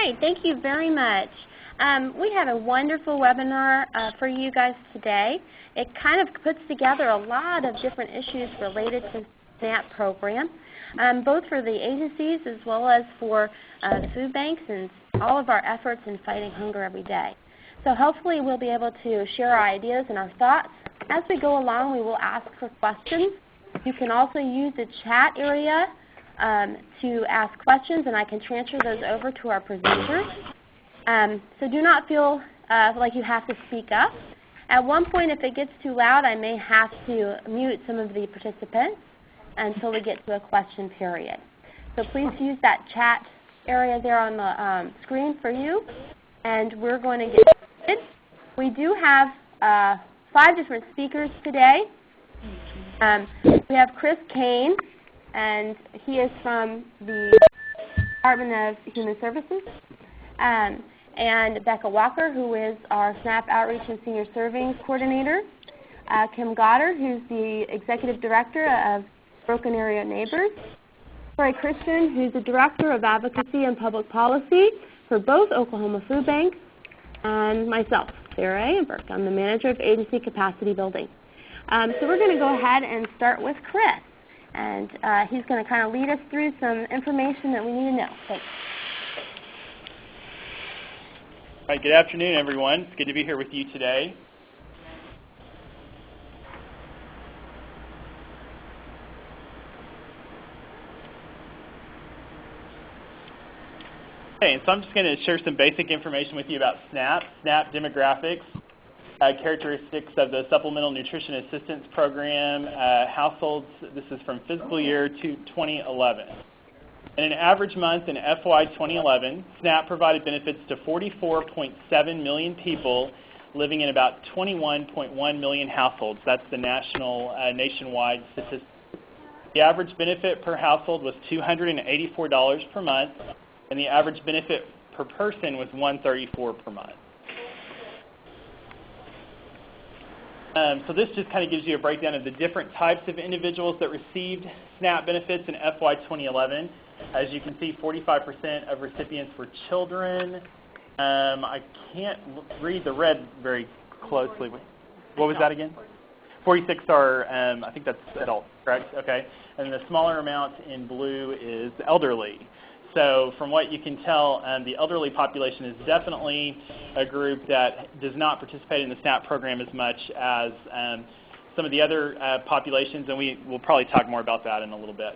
Great, thank you very much. We have a wonderful webinar for you guys today. It kind of puts together a lot of different issues related to SNAP program, both for the agencies as well as for the food banks and all of our efforts in fighting hunger every day. So hopefully we'll be able to share our ideas and our thoughts. As we go along, we will ask for questions. You can also use the chat area to ask questions, and I can transfer those over to our presenters. So do not feel like you have to speak up. At one point, if it gets too loud, I may have to mute some of the participants until we get to a question period. So please use that chat area there on the screen for you, and we're going to get started. We do have 5 different speakers today. We have Chris Kane, and he is from the Department of Human Services, and Becca Walker, who is our SNAP Outreach and Senior Serving Coordinator, Kim Goddard, who's the Executive Director of Broken Area Neighbors, Troy Christian, who's the Director of Advocacy and Public Policy for both Oklahoma Food Banks, and myself, Sarah Amberg. I'm the Manager of Agency Capacity Building. So we're going to go ahead and start with Chris. And he's going to kind of lead us through some information that we need to know. Thanks. All right, good afternoon, everyone. It's good to be here with you today. Okay, so I'm just going to share some basic information with you about SNAP demographics, characteristics of the Supplemental Nutrition Assistance Program, households. This is from fiscal year 2011. In an average month in FY 2011, SNAP provided benefits to 44.7 million people living in about 21.1 million households. That's the nationwide statistic. The average benefit per household was $284 per month, and the average benefit per person was $134 per month. So this just kind of gives you a breakdown of the different types of individuals that received SNAP benefits in FY 2011. As you can see, 45% of recipients were children. I can't read the red very closely. What was that again? 46 are, I think that's adults, correct? Okay. And the smaller amount in blue is elderly. So from what you can tell, the elderly population is definitely a group that does not participate in the SNAP program as much as some of the other populations, and we will probably talk more about that in a little bit.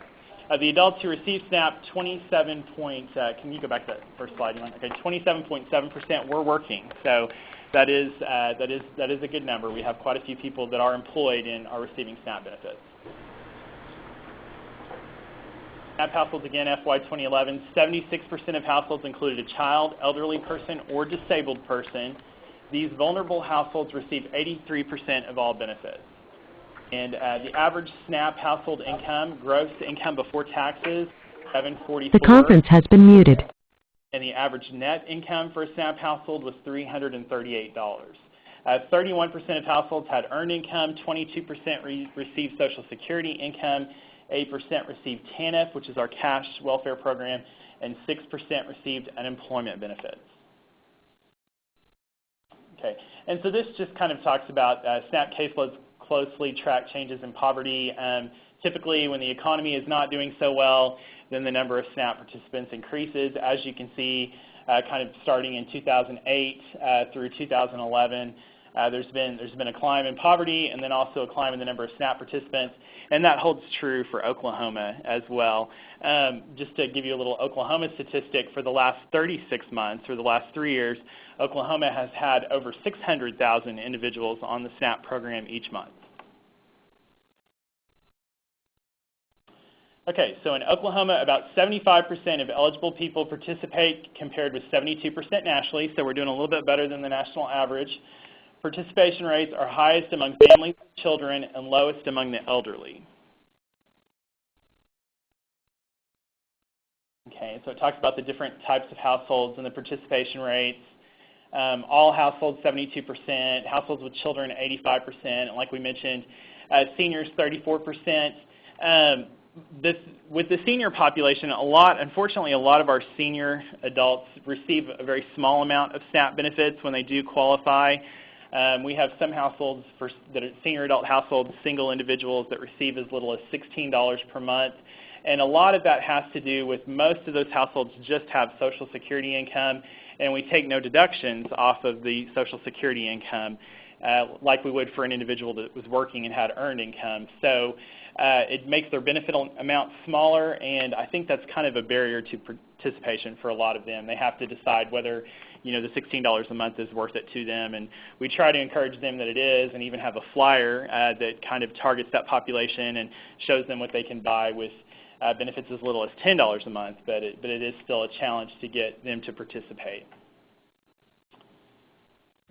The adults who received SNAP, can you go back to that first slide? Okay, 27.7% were working. So that is a good number. We have quite a few people that are employed and are receiving SNAP benefits. SNAP households, again, FY 2011, 76% of households included a child, elderly person, or disabled person. These vulnerable households received 83% of all benefits. And the average SNAP household income, gross income before taxes, $744. The conference has been muted. And the average net income for a SNAP household was $338. 31% of households had earned income, 22% received Social Security income, 8% received TANF, which is our cash welfare program, and 6% received unemployment benefits. Okay, and so this just kind of talks about SNAP caseloads closely track changes in poverty. Typically, when the economy is not doing so well, then the number of SNAP participants increases. As you can see, kind of starting in 2008 through 2011, there's been a climb in poverty and then also a climb in the number of SNAP participants, and that holds true for Oklahoma as well. Just to give you a little Oklahoma statistic, for the last 36 months, or the last 3 years, Oklahoma has had over 600,000 individuals on the SNAP program each month. Okay, so in Oklahoma, about 75% of eligible people participate, compared with 72% nationally, so we're doing a little bit better than the national average. Participation rates are highest among families with children and lowest among the elderly. Okay, so it talks about the different types of households and the participation rates. All households, 72%, households with children, 85%, and like we mentioned, seniors, 34%. with the senior population, unfortunately, a lot of our senior adults receive a very small amount of SNAP benefits when they do qualify. We have some households that are senior adult households, single individuals that receive as little as $16 per month. And a lot of that has to do with most of those households just have Social Security income, and we take no deductions off of the Social Security income like we would for an individual that was working and had earned income. So it makes their benefit amount smaller, and I think that's kind of a barrier to participation for a lot of them. They have to decide whether the $16 a month is worth it to them, and we try to encourage them that it is, and even have a flyer that kind of targets that population and shows them what they can buy with benefits as little as $10 a month, but it is still a challenge to get them to participate.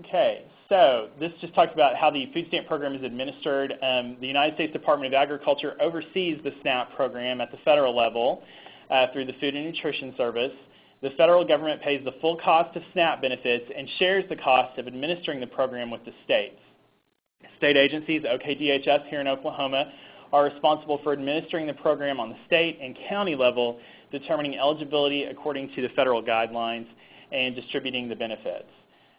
Okay, so this just talks about how the food stamp program is administered. The United States Department of Agriculture oversees the SNAP program at the federal level through the Food and Nutrition Service. The federal government pays the full cost of SNAP benefits and shares the cost of administering the program with the states. State agencies, OKDHS here in Oklahoma, are responsible for administering the program on the state and county level, determining eligibility according to the federal guidelines, and distributing the benefits.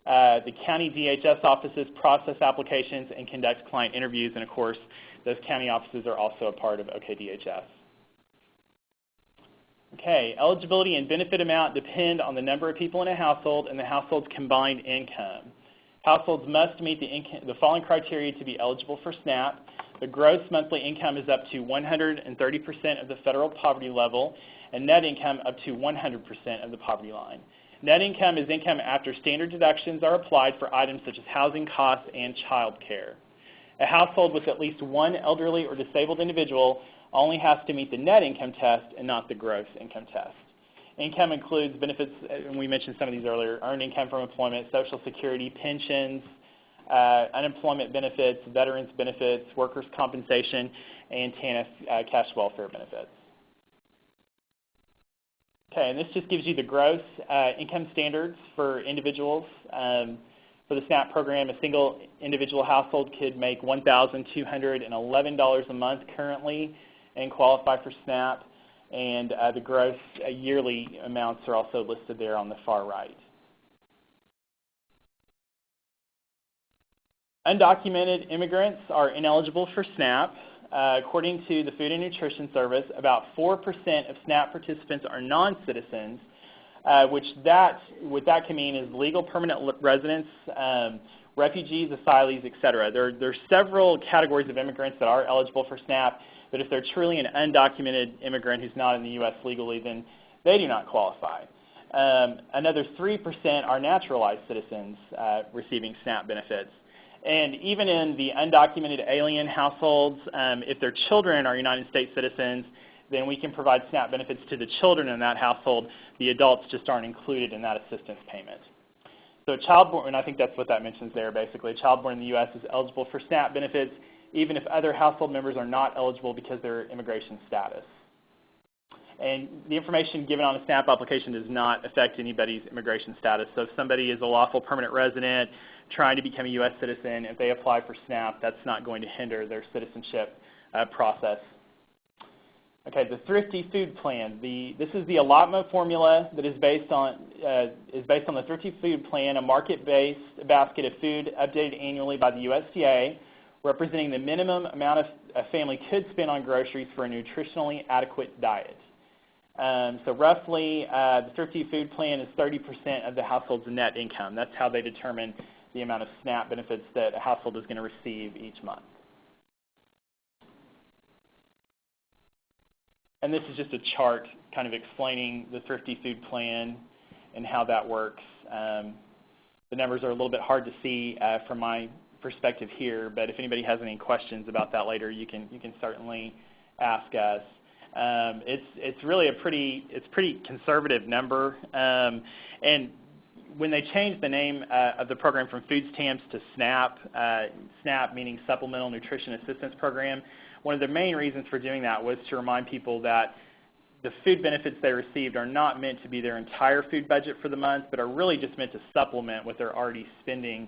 The county DHS offices process applications and conduct client interviews, and of course, those county offices are also a part of OKDHS. Okay, eligibility and benefit amount depend on the number of people in a household and the household's combined income. Households must meet the following criteria to be eligible for SNAP. The gross monthly income is up to 130% of the federal poverty level, and net income up to 100% of the poverty line. Net income is income after standard deductions are applied for items such as housing costs and child care. A household with at least one elderly or disabled individual only has to meet the net income test and not the gross income test. Income includes benefits, and we mentioned some of these earlier, earned income from employment, Social Security, pensions, unemployment benefits, veterans benefits, workers' compensation, and TANF cash welfare benefits. Okay, and this just gives you the gross income standards for individuals. For the SNAP program, a single individual household could make $1,211 a month currently and qualify for SNAP, and the gross yearly amounts are also listed there on the far right. Undocumented immigrants are ineligible for SNAP. According to the Food and Nutrition Service, about 4% of SNAP participants are non-citizens, what that can mean is legal permanent residents, refugees, asylees, etc. There are several categories of immigrants that are eligible for SNAP, but if they're truly an undocumented immigrant who's not in the U.S. legally, then they do not qualify. Another 3% are naturalized citizens receiving SNAP benefits. And even in the undocumented alien households, if their children are United States citizens, then we can provide SNAP benefits to the children in that household. The adults just aren't included in that assistance payment. So a child born, and I think that's what that mentions there basically, a child born in the U.S. is eligible for SNAP benefits even if other household members are not eligible because of their immigration status. And the information given on a SNAP application does not affect anybody's immigration status. So if somebody is a lawful permanent resident trying to become a U.S. citizen, if they apply for SNAP, that's not going to hinder their citizenship process. Okay, the Thrifty Food Plan. This is the allotment formula that is based on the Thrifty Food Plan, a market-based basket of food updated annually by the USDA, representing the minimum amount a family could spend on groceries for a nutritionally adequate diet. So roughly, the Thrifty Food Plan is 30% of the household's net income. That's how they determine the amount of SNAP benefits that a household is going to receive each month. And this is just a chart kind of explaining the Thrifty Food Plan and how that works. The numbers are a little bit hard to see from my perspective here, but if anybody has any questions about that later, you can certainly ask us. It's really a pretty conservative number, and when they changed the name of the program from food stamps to SNAP, SNAP meaning Supplemental Nutrition Assistance Program, one of the main reasons for doing that was to remind people that the food benefits they received are not meant to be their entire food budget for the month, but are really just meant to supplement what they're already spending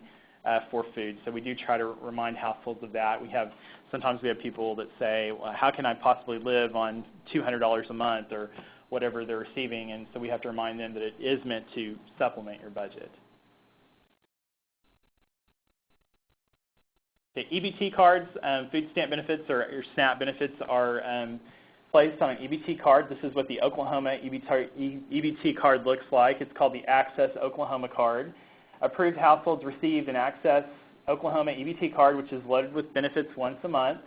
for food. So we do try to remind households of that. Sometimes we have people that say, well, how can I possibly live on $200 a month or whatever they're receiving? And so we have to remind them that it is meant to supplement your budget. Okay, EBT cards, food stamp benefits or SNAP benefits are placed on an EBT card. This is what the Oklahoma EBT card looks like. It's called the Access Oklahoma card. Approved households receive an Access Oklahoma EBT card, which is loaded with benefits once a month.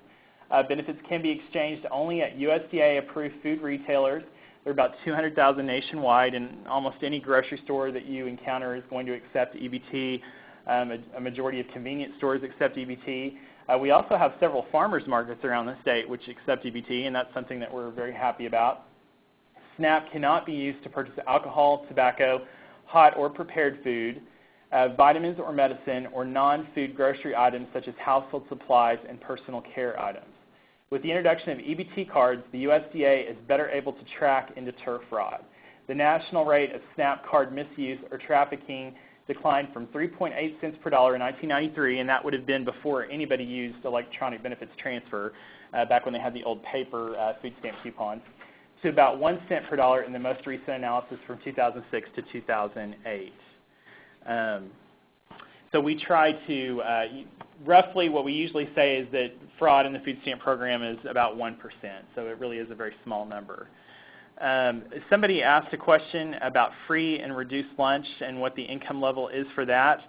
Benefits can be exchanged only at USDA-approved food retailers. There are about 200,000 nationwide, and almost any grocery store that you encounter is going to accept EBT. A majority of convenience stores accept EBT. We also have several farmers markets around the state which accept EBT, and that's something that we're very happy about. SNAP cannot be used to purchase alcohol, tobacco, hot or prepared food, vitamins or medicine, or non-food grocery items such as household supplies and personal care items. With the introduction of EBT cards, the USDA is better able to track and deter fraud. The national rate of SNAP card misuse or trafficking declined from 3.8 cents per dollar in 1993, and that would have been before anybody used electronic benefits transfer, back when they had the old paper food stamp coupons, to about 1 cent per dollar in the most recent analysis from 2006 to 2008. So we try to, roughly what we usually say is that fraud in the food stamp program is about 1%, so it really is a very small number. Somebody asked a question about free and reduced lunch and what the income level is for that.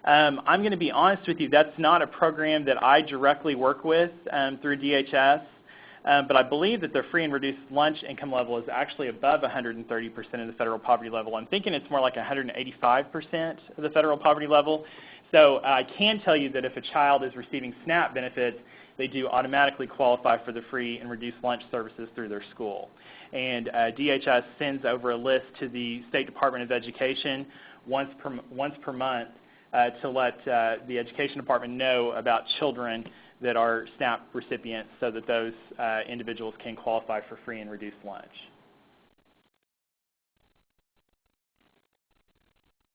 I'm going to be honest with you, that's not a program that I directly work with through DHS, but I believe that the free and reduced lunch income level is actually above 130% of the federal poverty level. I'm thinking it's more like 185% of the federal poverty level. So I can tell you that if a child is receiving SNAP benefits, they do automatically qualify for the free and reduced lunch services through their school. And DHS sends over a list to the State Department of Education once per month to let the Education Department know about children that are SNAP recipients so that those individuals can qualify for free and reduced lunch.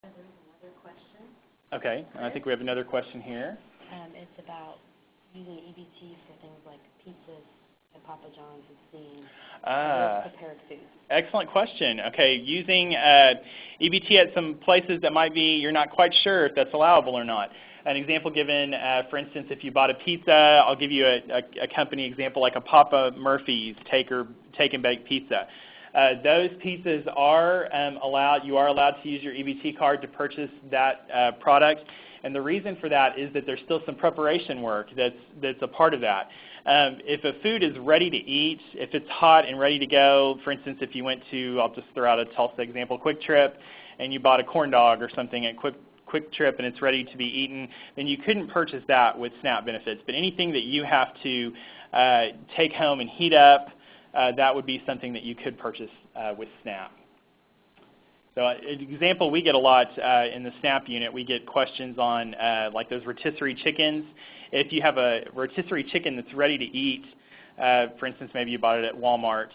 There's another question. Okay, I think we have another question here. It's about using EBT for things like pizzas at Papa John's and seeing prepared foods. Excellent question. Okay, using EBT at some places that might be, you're not quite sure if that's allowable or not. An example given, for instance, if you bought a pizza, I'll give you a company example like a Papa Murphy's Take and Bake Pizza. Those pizzas are allowed. You are allowed to use your EBT card to purchase that product. And the reason for that is that there's still some preparation work that's a part of that. If a food is ready to eat, if it's hot and ready to go, for instance, if you went to, I'll just throw out a Tulsa example, Quick Trip, and you bought a corn dog or something at Quick Trip and it's ready to be eaten, then you couldn't purchase that with SNAP benefits. But anything that you have to take home and heat up, that would be something that you could purchase with SNAP. So an example we get a lot in the SNAP unit, we get questions on like those rotisserie chickens. If you have a rotisserie chicken that's ready to eat, for instance, maybe you bought it at Walmart,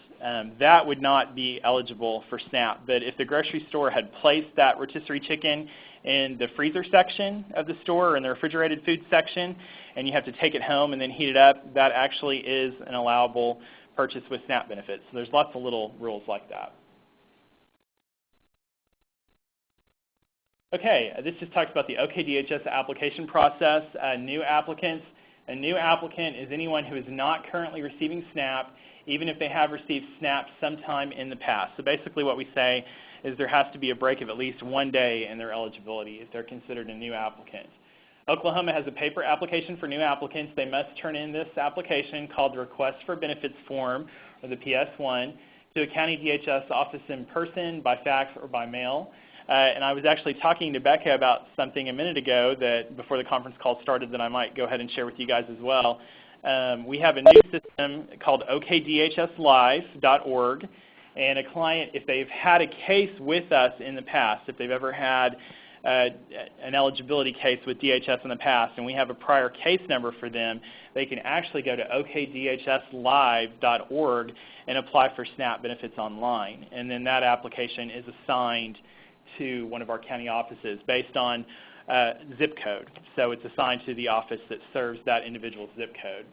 that would not be eligible for SNAP. But if the grocery store had placed that rotisserie chicken in the freezer section of the store or in the refrigerated food section, and you have to take it home and then heat it up, that actually is an allowable purchase with SNAP benefits. So there's lots of little rules like that. Okay, this just talks about the OKDHS application process. New applicants. A new applicant is anyone who is not currently receiving SNAP, even if they have received SNAP sometime in the past. So basically what we say is there has to be a break of at least 1 day in their eligibility if they're considered a new applicant. Oklahoma has a paper application for new applicants. They must turn in this application called the Request for Benefits Form, or the PS1, to a county DHS office in person, by fax, or by mail. And I was actually talking to Becca about something a minute ago that before the conference call started that I might go ahead and share with you guys as well. We have a new system called okdhslive.org, and a client, if they've had a case with us in the past, if they've ever had an eligibility case with DHS in the past, and we have a prior case number for them, they can actually go to okdhslive.org and apply for SNAP benefits online. And then that application is assigned to one of our county offices based on zip code. So it's assigned to the office that serves that individual's zip code.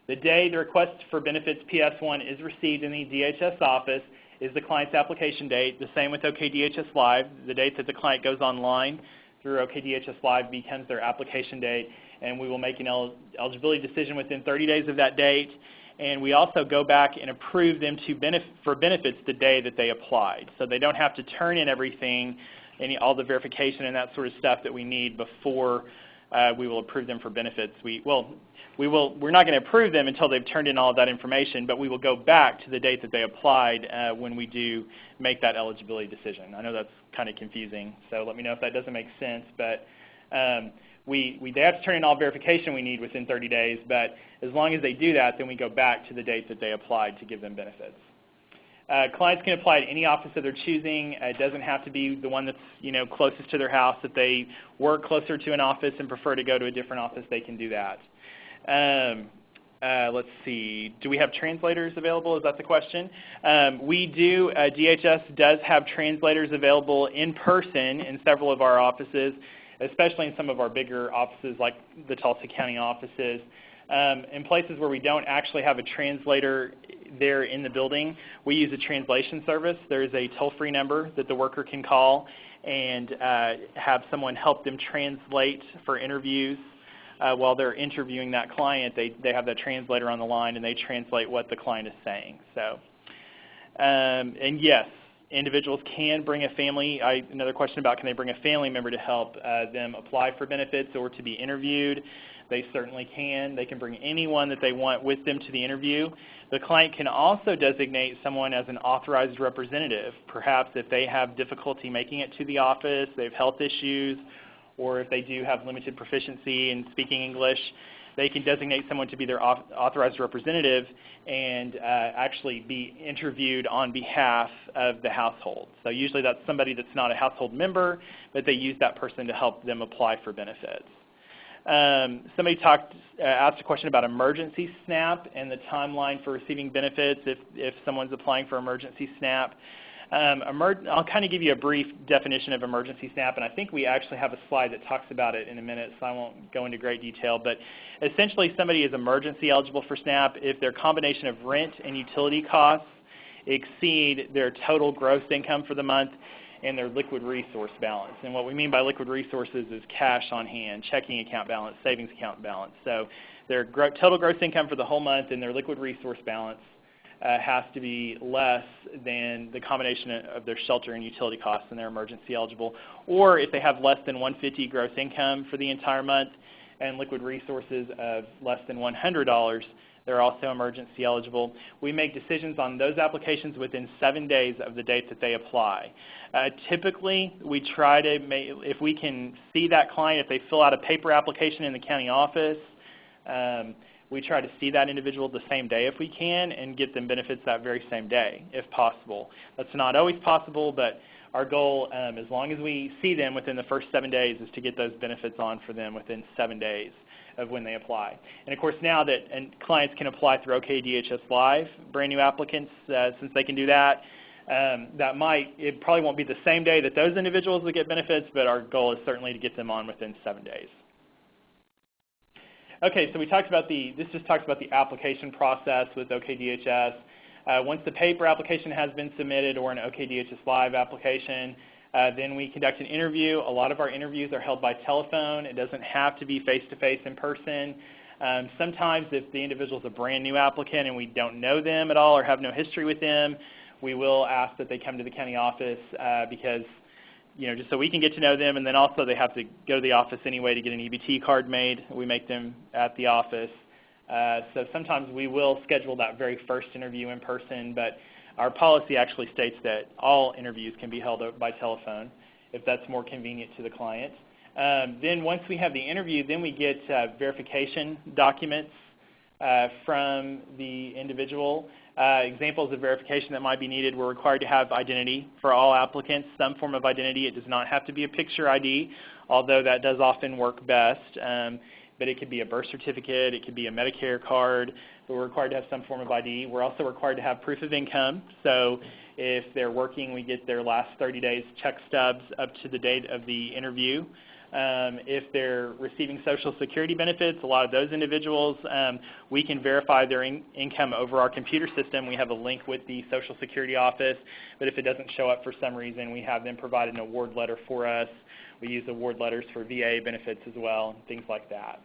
The day the request for benefits PS1 is received in the DHS office is the client's application date. The same with OKDHS Live. The date that the client goes online through OKDHS Live becomes their application date, and we will make an eligibility decision within 30 days of that date. And we also go back and approve them for benefits the day that they applied. So they don't have to turn in everything, all the verification and that sort of stuff that we need before we will approve them for benefits. We're not going to approve them until they've turned in all of that information, but we will go back to the date that they applied when we do make that eligibility decision. I know that's kind of confusing, so let me know if that doesn't make sense. But they have to turn in all verification we need within 30 days, but as long as they do that, then we go back to the date that they applied to give them benefits. Clients can apply at any office of their choosing. It doesn't have to be the one that's closest to their house. If they work closer to an office and prefer to go to a different office, they can do that. Let's see. Do we have translators available? Is that the question? We do. DHS does have translators available in person in several of our offices, especially in some of our bigger offices like the Tulsa County offices. In places where we don't actually have a translator there in the building, we use a translation service. There's a toll-free number that the worker can call and have someone help them translate for interviews. While they're interviewing that client, they have that translator on the line and they translate what the client is saying. So, and yes, individuals can bring a family. Another question about can they bring a family member to help them apply for benefits or to be interviewed. They certainly can. They can bring anyone that they want with them to the interview. The client can also designate someone as an authorized representative. Perhaps if they have difficulty making it to the office, they have health issues, or if they do have limited proficiency in speaking English, they can designate someone to be their authorized representative and actually be interviewed on behalf of the household. So usually that's somebody that's not a household member, but they use that person to help them apply for benefits. Somebody asked a question about emergency SNAP and the timeline for receiving benefits if someone's applying for emergency SNAP. I'll kind of give you a brief definition of emergency SNAP, and I think we actually have a slide that talks about it in a minute, so I won't go into great detail. But essentially, somebody is emergency eligible for SNAP if their combination of rent and utility costs exceed their total gross income for the month and their liquid resource balance. And what we mean by liquid resources is cash on hand, checking account balance, savings account balance. So their total gross income for the whole month and their liquid resource balance has to be less than the combination of their shelter and utility costs, and they're emergency eligible. Or if they have less than $150 gross income for the entire month and liquid resources of less than $100, they're also emergency eligible. We make decisions on those applications within 7 days of the date that they apply. Typically, we try to if we can see that client, if they fill out a paper application in the county office, we try to see that individual the same day if we can and get them benefits that very same day if possible. That's not always possible, but our goal, as long as we see them within the first 7 days, is to get those benefits on for them within 7 days of when they apply. And of course now that clients can apply through OKDHS Live, brand new applicants, since they can do that, it probably won't be the same day that those individuals will get benefits, but our goal is certainly to get them on within 7 days. Okay, so this just talks about the application process with OKDHS. Once the paper application has been submitted or an OKDHS Live application, then we conduct an interview. A lot of our interviews are held by telephone. It doesn't have to be face-to-face in person. Sometimes if the individual is a brand new applicant and we don't know them at all or have no history with them, we will ask that they come to the county office because, just so we can get to know them, and then also they have to go to the office anyway to get an EBT card made. We make them at the office. So sometimes we will schedule that very first interview in person, but our policy actually states that all interviews can be held by telephone if that's more convenient to the client. Then once we have the interview, then we get verification documents from the individual. Examples of verification that might be needed: we're required to have identity for all applicants, some form of identity. It does not have to be a picture ID, although that does often work best. But it could be a birth certificate, it could be a Medicare card, but we're required to have some form of ID. We're also required to have proof of income. So if they're working, we get their last 30 days check stubs up to the date of the interview. If they're receiving Social Security benefits, a lot of those individuals, we can verify their income over our computer system. We have a link with the Social Security office, but if it doesn't show up for some reason, we have them provide an award letter for us. We use award letters for VA benefits as well, and things like that.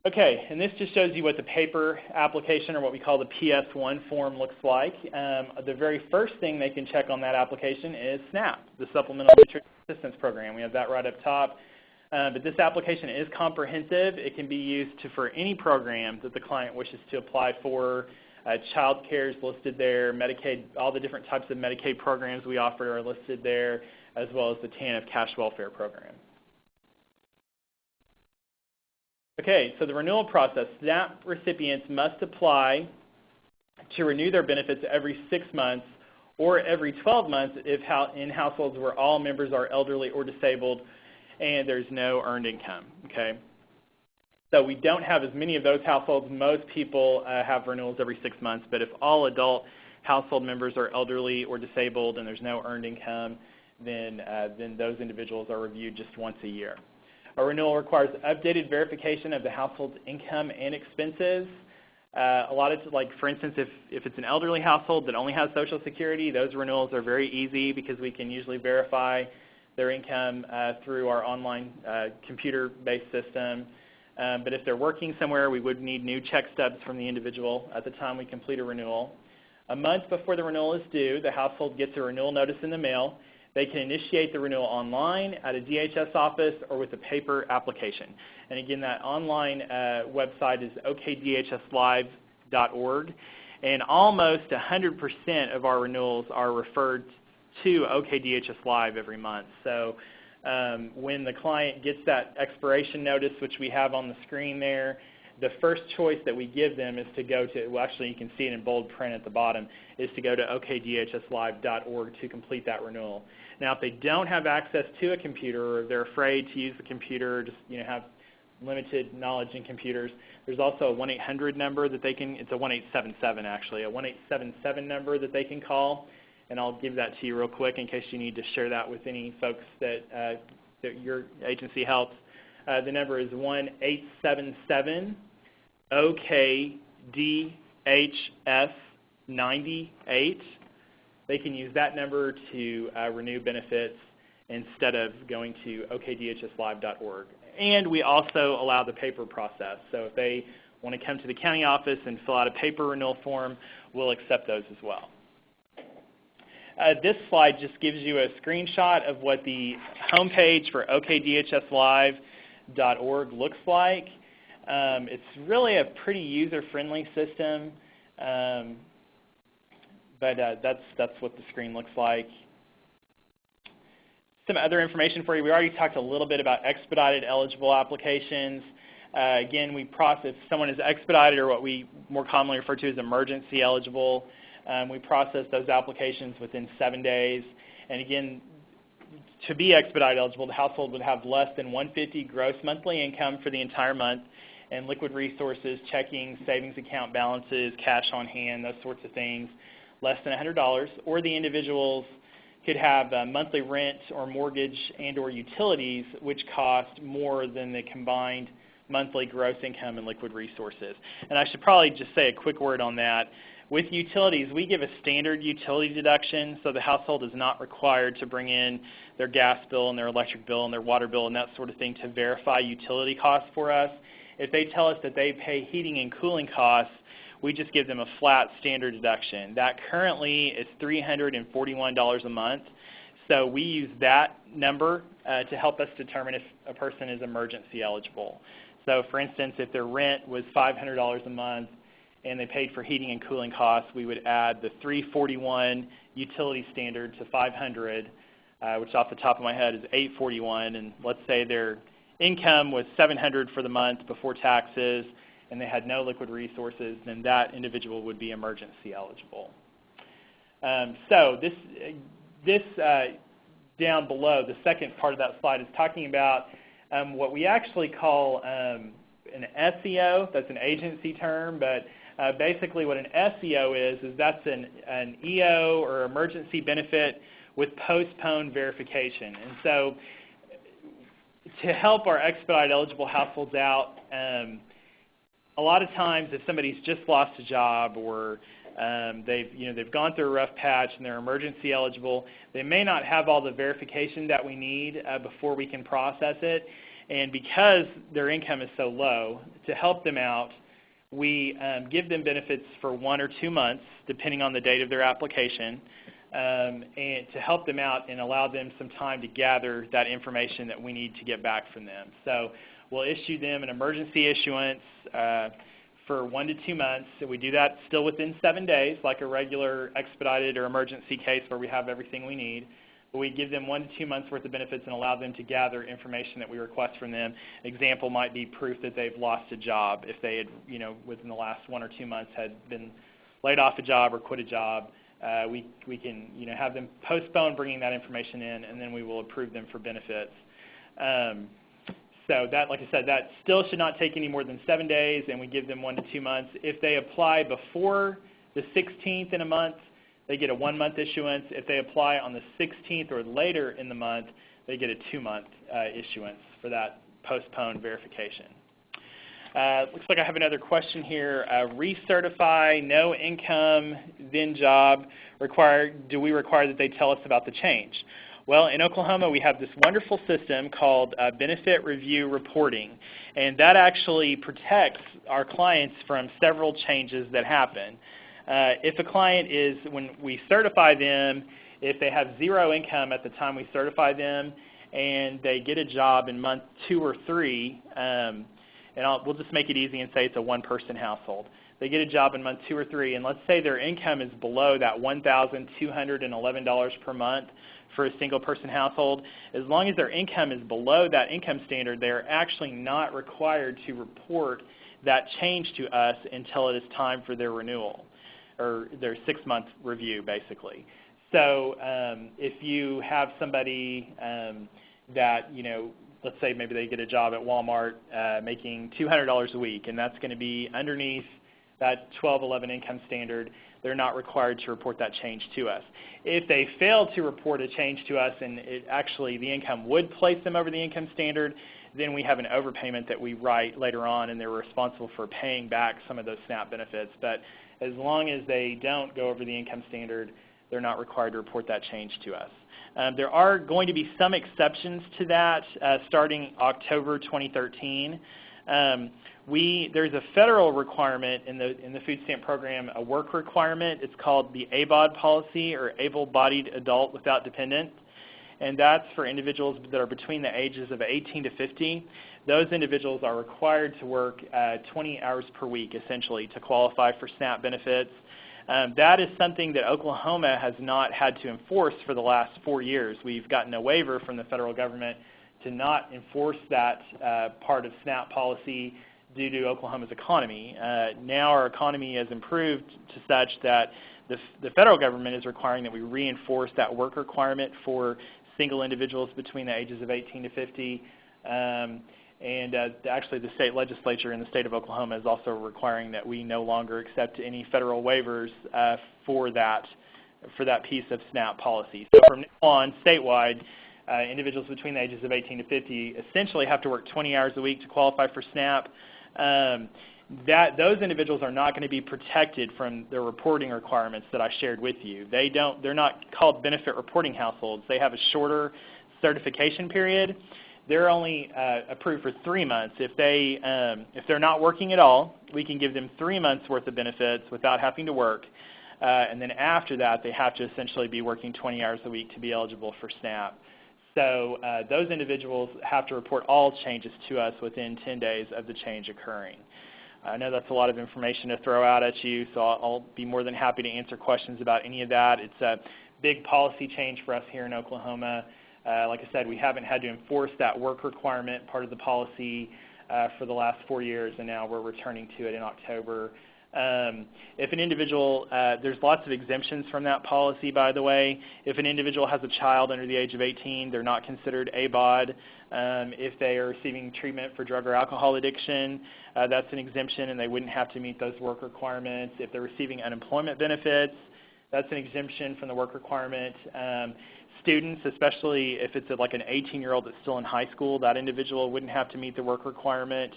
Okay, and this just shows you what the paper application, or what we call the PS1 form, looks like. The very first thing they can check on that application is SNAP, the Supplemental Nutrition Assistance Program. We have that right up top. But this application is comprehensive. It can be used for any program that the client wishes to apply for. Child care is listed there. Medicaid, all the different types of Medicaid programs we offer are listed there, as well as the TANF cash welfare program. Okay, so the renewal process. SNAP recipients must apply to renew their benefits every 6 months or every 12 months if in households where all members are elderly or disabled and there's no earned income. Okay, so we don't have as many of those households. Most people have renewals every 6 months, but if all adult household members are elderly or disabled and there's no earned income, then those individuals are reviewed just once a year. A renewal requires updated verification of the household's income and expenses. A lot of, like for instance, if it's an elderly household that only has Social Security, those renewals are very easy because we can usually verify their income through our online computer-based system. But if they're working somewhere, we would need new check stubs from the individual at the time we complete a renewal. A month before the renewal is due, the household gets a renewal notice in the mail. They can initiate the renewal online at a DHS office or with a paper application. And again, that online website is okdhslive.org. And almost 100% of our renewals are referred to OKDHS Live every month. So when the client gets that expiration notice, which we have on the screen there, the first choice that we give them is to go to, well actually you can see it in bold print at the bottom, is to go to okdhslive.org to complete that renewal. Now if they don't have access to a computer, or they're afraid to use the computer, just have limited knowledge in computers, there's also a 1-800 number that they can, it's a 1877 actually, a 1877 number that they can call, and I'll give that to you real quick in case you need to share that with any folks that your agency helps. The number is 1-877-OKDHS98. They can use that number to renew benefits instead of going to okdhslive.org. And we also allow the paper process. So if they want to come to the county office and fill out a paper renewal form, we'll accept those as well. This slide just gives you a screenshot of what the homepage for okdhslive.org looks like. It's really a pretty user-friendly system, but that's what the screen looks like. Some other information for you. We already talked a little bit about expedited eligible applications. Again, we process, if someone is expedited, or what we more commonly refer to as emergency eligible, we process those applications within 7 days. And again, to be expedited eligible, the household would have less than $150 gross monthly income for the entire month, and liquid resources, checking, savings account balances, cash on hand, those sorts of things, less than $100. Or the individuals could have monthly rent or mortgage and or utilities which cost more than the combined monthly gross income and liquid resources. And I should probably just say a quick word on that. With utilities, we give a standard utility deduction, so the household is not required to bring in their gas bill and their electric bill and their water bill and that sort of thing to verify utility costs for us. If they tell us that they pay heating and cooling costs, we just give them a flat standard deduction. That currently is $341 a month. So we use that number to help us determine if a person is emergency eligible. So for instance, if their rent was $500 a month and they paid for heating and cooling costs, we would add the $341 utility standard to $500, which off the top of my head is $841. And let's say their income was $700 for the month before taxes, and they had no liquid resources, then that individual would be emergency eligible. So this down below, the second part of that slide is talking about what we actually call an SEO. That's an agency term, but basically what an SEO is that's an EO or emergency benefit with postponed verification. And so to help our expedited eligible households out, a lot of times if somebody's just lost a job or they've gone through a rough patch and they're emergency eligible, they may not have all the verification that we need before we can process it. And because their income is so low, to help them out, we give them benefits for 1 or 2 months, depending on the date of their application, and to help them out and allow them some time to gather that information that we need to get back from them. So we'll issue them an emergency issuance for 1 to 2 months. So we do that still within 7 days, like a regular expedited or emergency case where we have everything we need. But we give them 1 to 2 months worth of benefits and allow them to gather information that we request from them. An example might be proof that they've lost a job. If they had, within the last 1 or 2 months had been laid off a job or quit a job, we can, have them postpone bringing that information in, and then we will approve them for benefits. So that, like I said, that still should not take any more than 7 days, and we give them 1 to 2 months. If they apply before the 16th in a month, they get a 1-month issuance. If they apply on the 16th or later in the month, they get a 2-month issuance for that postponed verification. Looks like I have another question here. Recertify, no income, then job, do we require that they tell us about the change? Well, in Oklahoma, we have this wonderful system called Benefit Review Reporting, and that actually protects our clients from several changes that happen. If a client is, when we certify them, if they have 0 income at the time we certify them and they get a job in month 2 or 3, we'll just make it easy and say it's a 1-person household. They get a job in month 2 or 3, and let's say their income is below that $1,211 per month for a single-person household. As long as their income is below that income standard, they're actually not required to report that change to us until it is time for their renewal, or their 6-month review, basically. So if you have somebody that, let's say maybe they get a job at Walmart making $200 a week, and that's going to be underneath that 1211 income standard, they're not required to report that change to us. If they fail to report a change to us and the income would place them over the income standard, then we have an overpayment that we write later on, and they're responsible for paying back some of those SNAP benefits. But as long as they don't go over the income standard, they're not required to report that change to us. There are going to be some exceptions to that starting October 2013. There's a federal requirement in the food stamp program, a work requirement. It's called the ABOD policy, or able-bodied adult without dependent, and that's for individuals that are between the ages of 18 to 50. Those individuals are required to work 20 hours per week, essentially, to qualify for SNAP benefits. That is something that Oklahoma has not had to enforce for the last 4 years. We've gotten a waiver from the federal government to not enforce that part of SNAP policy due to Oklahoma's economy. Now our economy has improved to such that the federal government is requiring that we reinforce that work requirement for single individuals between the ages of 18 to 50. Actually the state legislature in the state of Oklahoma is also requiring that we no longer accept any federal waivers for that piece of SNAP policy. So from now on, statewide, individuals between the ages of 18 to 50 essentially have to work 20 hours a week to qualify for SNAP. Those individuals are not going to be protected from the reporting requirements that I shared with you. They're not called benefit reporting households. They have a shorter certification period. They're only approved for 3 months. If they're not working at all, we can give them 3 months worth of benefits without having to work. And then after that, they have to essentially be working 20 hours a week to be eligible for SNAP. So those individuals have to report all changes to us within 10 days of the change occurring. I know that's a lot of information to throw out at you, so I'll be more than happy to answer questions about any of that. It's a big policy change for us here in Oklahoma. Like I said, we haven't had to enforce that work requirement part of the policy for the last 4 years, and now we're returning to it in October. If an individual, there's lots of exemptions from that policy, by the way. If an individual has a child under the age of 18, they're not considered ABOD. If they are receiving treatment for drug or alcohol addiction, that's an exemption, and they wouldn't have to meet those work requirements. If they're receiving unemployment benefits, That's an exemption from the work requirement. Students, especially if it's like an 18-year-old that's still in high school, that individual wouldn't have to meet the work requirement,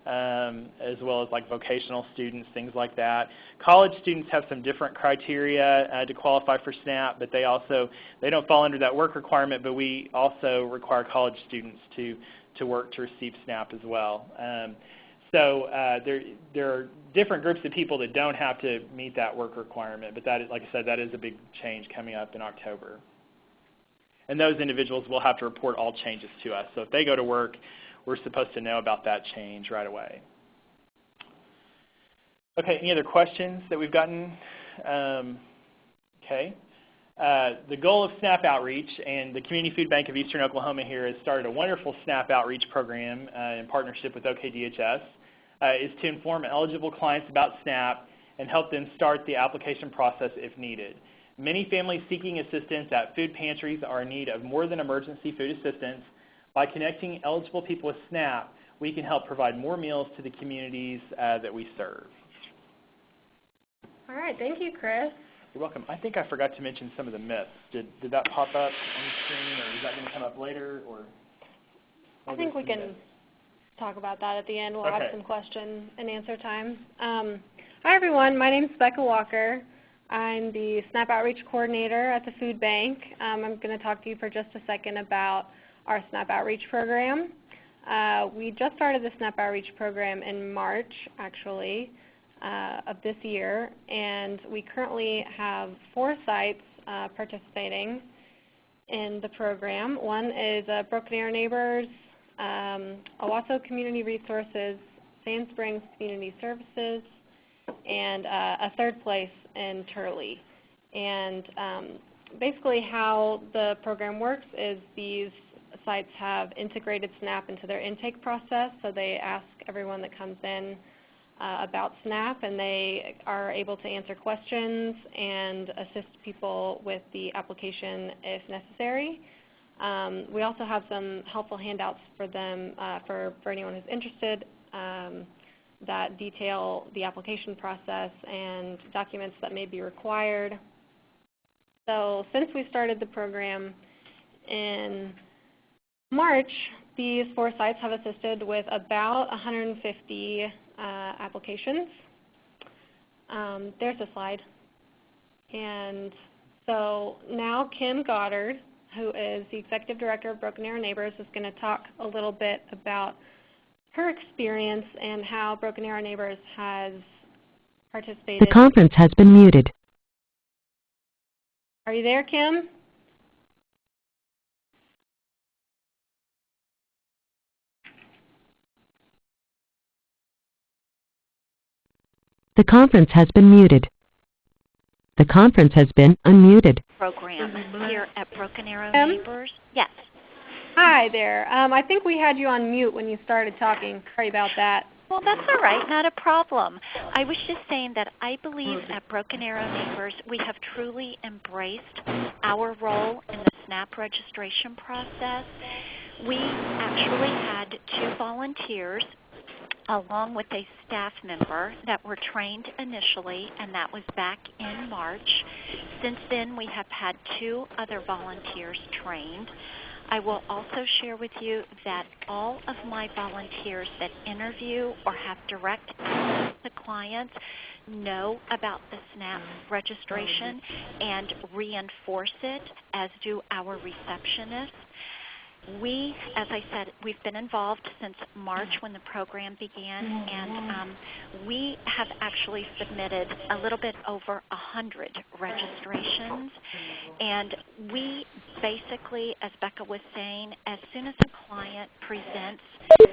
as well as like vocational students, things like that. College students have some different criteria to qualify for SNAP, but they don't fall under that work requirement, but we also require college students to work to receive SNAP as well. So there are different groups of people that don't have to meet that work requirement, but that is, like I said, that is a big change coming up in October. And those individuals will have to report all changes to us. So if they go to work, we're supposed to know about that change right away. Okay, any other questions that we've gotten? Okay. The goal of SNAP Outreach, and the Community Food Bank of Eastern Oklahoma here has started a wonderful SNAP Outreach program in partnership with OKDHS, is to inform eligible clients about SNAP and help them start the application process if needed. Many families seeking assistance at food pantries are in need of more than emergency food assistance. By connecting eligible people with SNAP, we can help provide more meals to the communities that we serve. All right, thank you, Chris. You're welcome. I think I forgot to mention some of the myths. Did that pop up on the screen, or is that going to come up later? Or I think we can talk about that at the end. We'll have some question and answer time. Hi, everyone. My name is Becca Walker. I'm the SNAP Outreach Coordinator at the Food Bank. I'm going to talk to you for just a second about our SNAP Outreach program. We just started the SNAP Outreach program in March, actually, of this year, and we currently have 4 sites participating in the program. One is Broken Arrow Neighbors, Owasso Community Resources, Sand Springs Community Services, and a third place in Turley. And basically how the program works is these sites have integrated SNAP into their intake process, so they ask everyone that comes in about SNAP, and they are able to answer questions and assist people with the application if necessary. We also have some helpful handouts for them, for anyone who's interested, that detail the application process and documents that may be required. So since we started the program in March, these 4 sites have assisted with about 150 applications. There's a slide. And so now Kim Goddard, who is the Executive Director of Broken Arrow Neighbors, is going to talk a little bit about her experience and how Broken Arrow Neighbors has participated. The conference has been muted. Are you there, Kim? The conference has been muted. The conference has been unmuted. Program here at Broken Arrow Kim? Neighbors. Yes. Hi there. I think we had you on mute when you started talking. Sorry about that. Well, that's all right. Not a problem. I was just saying that I believe at Broken Arrow Neighbors we have truly embraced our role in the SNAP registration process. We actually had 2 volunteers along with a staff member that were trained initially, and that was back in March. Since then, we have had 2 other volunteers trained. I will also share with you that all of my volunteers that interview or have direct access to clients know about the SNAP registration and reinforce it, as do our receptionists. We, as I said, we've been involved since March when the program began, and we have actually submitted a little bit over 100 registrations. And we basically, as Becca was saying, as soon as a client presents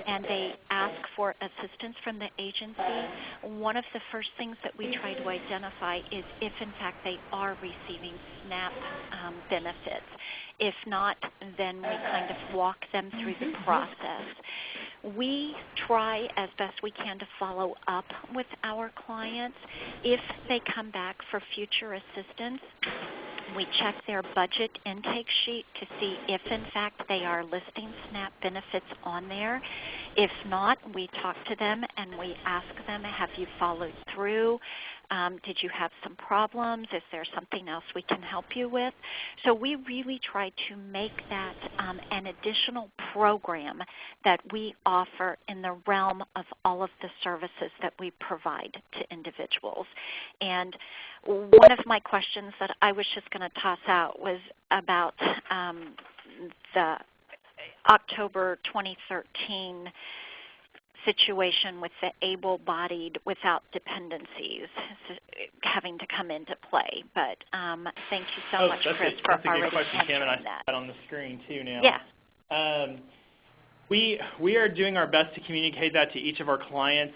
and they ask for assistance from the agency, one of the first things that we try to identify is if in fact they are receiving SNAP benefits. If not, then we kind of walk them through the process. We try as best we can to follow up with our clients. If they come back for future assistance, we check their budget intake sheet to see if in fact they are listing SNAP benefits on there. If not, we talk to them and we ask them, have you followed through? Did you have some problems? Is there something else we can help you with? So we really try to make that an additional program that we offer in the realm of all of the services that we provide to individuals. And one of my questions that I was just going to toss out was about the October 2013 situation with the able-bodied without dependencies having to come into play. But thank you so much, Chris, for already answering that. That's a good question, Kim, and I see that on the screen too now. Yeah. We are doing our best to communicate that to each of our clients.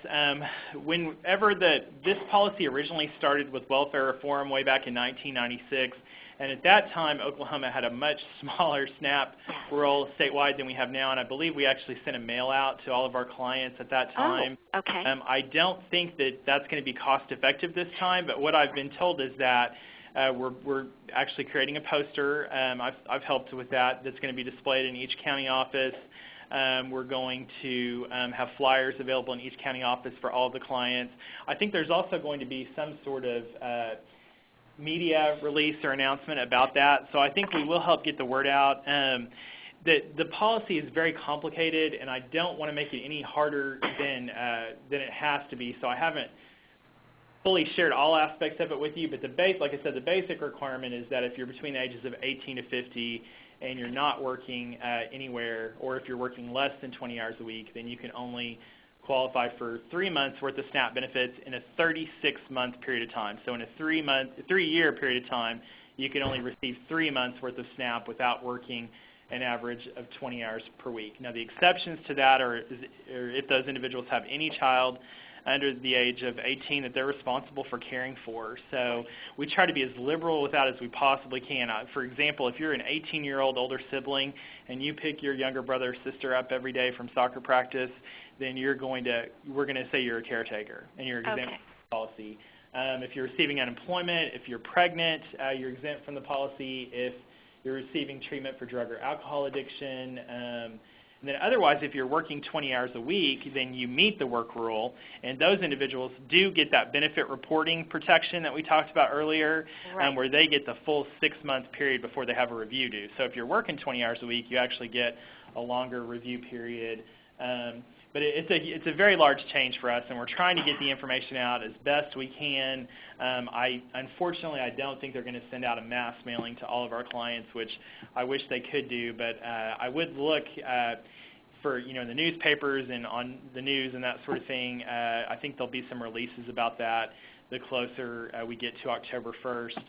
Whenever this policy originally started with welfare reform way back in 1996, and at that time, Oklahoma had a much smaller SNAP role statewide than we have now, and I believe we actually sent a mail out to all of our clients at that time. Oh, okay. I don't think that that's going to be cost effective this time, but what I've been told is that we're actually creating a poster. I've helped with that. That's going to be displayed in each county office. We're going to have flyers available in each county office for all of the clients. I think there's also going to be some sort of media release or announcement about that. So I think we will help get the word out. The policy is very complicated, and I don't want to make it any harder than it has to be. So I haven't fully shared all aspects of it with you, but like I said, the basic requirement is that if you're between the ages of 18 to 50 and you're not working anywhere, or if you're working less than 20 hours a week, then you can only qualify for 3 months worth of SNAP benefits in a 36-month period of time. So in a 3-year period of time, you can only receive 3 months worth of SNAP without working an average of 20 hours per week. Now the exceptions to that are if those individuals have any child under the age of 18 that they're responsible for caring for. So we try to be as liberal with that as we possibly can. For example, if you're an 18-year-old older sibling and you pick your younger brother or sister up every day from soccer practice, then we're going to say you're a caretaker and you're exempt from the policy. If you're receiving unemployment, if you're pregnant, you're exempt from the policy. If you're receiving treatment for drug or alcohol addiction, and then otherwise, if you're working 20 hours a week, then you meet the work rule, and those individuals do get that benefit reporting protection that we talked about earlier, where they get the full 6-month period before they have a review due. So if you're working 20 hours a week, you actually get a longer review period. But it's a very large change for us, and we're trying to get the information out as best we can. Unfortunately, I don't think they're going to send out a mass mailing to all of our clients, which I wish they could do. But I would look for the newspapers and on the news and that sort of thing. I think there'll be some releases about that the closer we get to October 1st.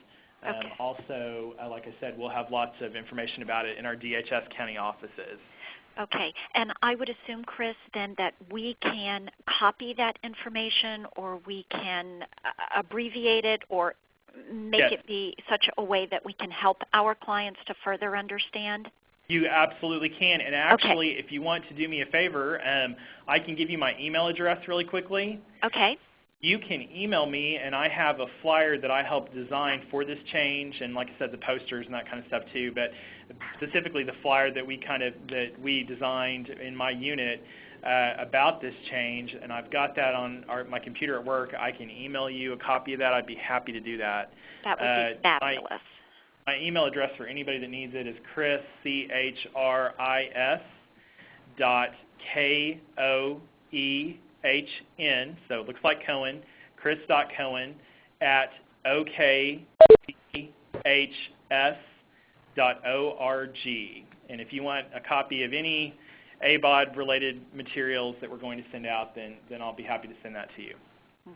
Also, like I said, we'll have lots of information about it in our DHS county offices. Okay, and I would assume, Chris, then that we can copy that information, or we can abbreviate it, or make it be such a way that we can help our clients to further understand? You absolutely can, and actually, if you want to do me a favor, I can give you my email address really quickly. Okay. You can email me, and I have a flyer that I helped design for this change, and like I said, the posters and that kind of stuff too, but specifically the flyer that we designed in my unit about this change, and I've got that on my computer at work. I can email you a copy of that. I'd be happy to do that. That would be fabulous. My email address for anybody that needs it is Chris, CHRIS, KOEHN, so it looks like Cohen, Chris.Cohen at OKHS.org. And if you want a copy of any ABOD-related materials that we're going to send out, then I'll be happy to send that to you.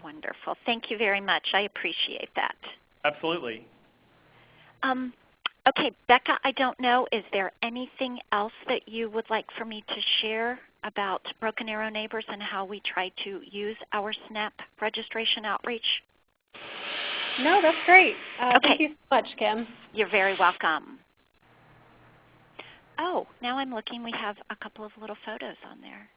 Wonderful. Thank you very much. I appreciate that. Absolutely. Okay, Becca, I don't know, is there anything else that you would like for me to share about Broken Arrow Neighbors and how we try to use our SNAP registration outreach? No, that's great. Thank you so much, Kim. You're very welcome. Oh, now I'm looking. We have a couple of little photos on there.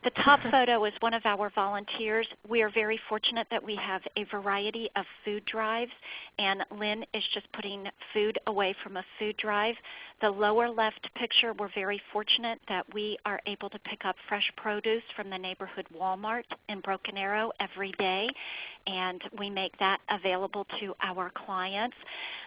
The top photo is one of our volunteers. We are very fortunate that we have a variety of food drives, and Lynn is just putting food away from a food drive. The lower left picture, we're very fortunate that we are able to pick up fresh produce from the neighborhood Walmart in Broken Arrow every day, and we make that available to our clients.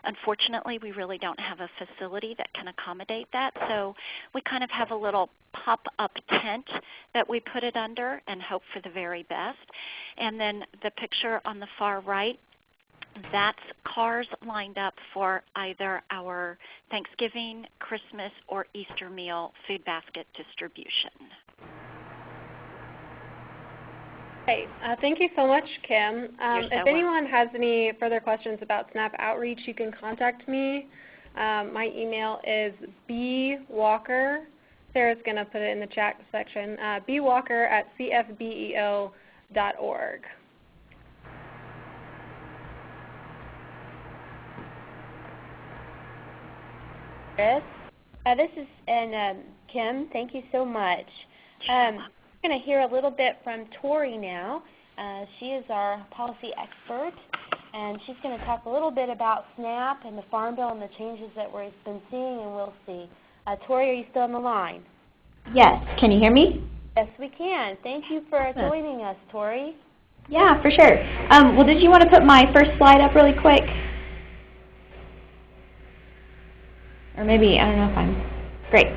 Unfortunately, we really don't have a facility that can accommodate that, so we kind of have a little pop-up tent that we put it under and hope for the very best. And then the picture on the far right, that's cars lined up for either our Thanksgiving, Christmas, or Easter meal food basket distribution. Great. Thank you so much, Kim. If anyone has any further questions about SNAP outreach, you can contact me. My email is bwalker. Sarah's going to put it in the chat section. bwalker@cfbeo.org. Chris, this is Kim. Thank you so much. We're going to hear a little bit from Tori now. She is our policy expert, and she's going to talk a little bit about SNAP and the Farm Bill and the changes that we've been seeing and will see. Tori, are you still on the line? Yes. Can you hear me? Yes, we can. Thank you for joining us, Tori. Yeah, for sure. Well, did you want to put my first slide up really quick? Or maybe, I don't know if I'm... Great.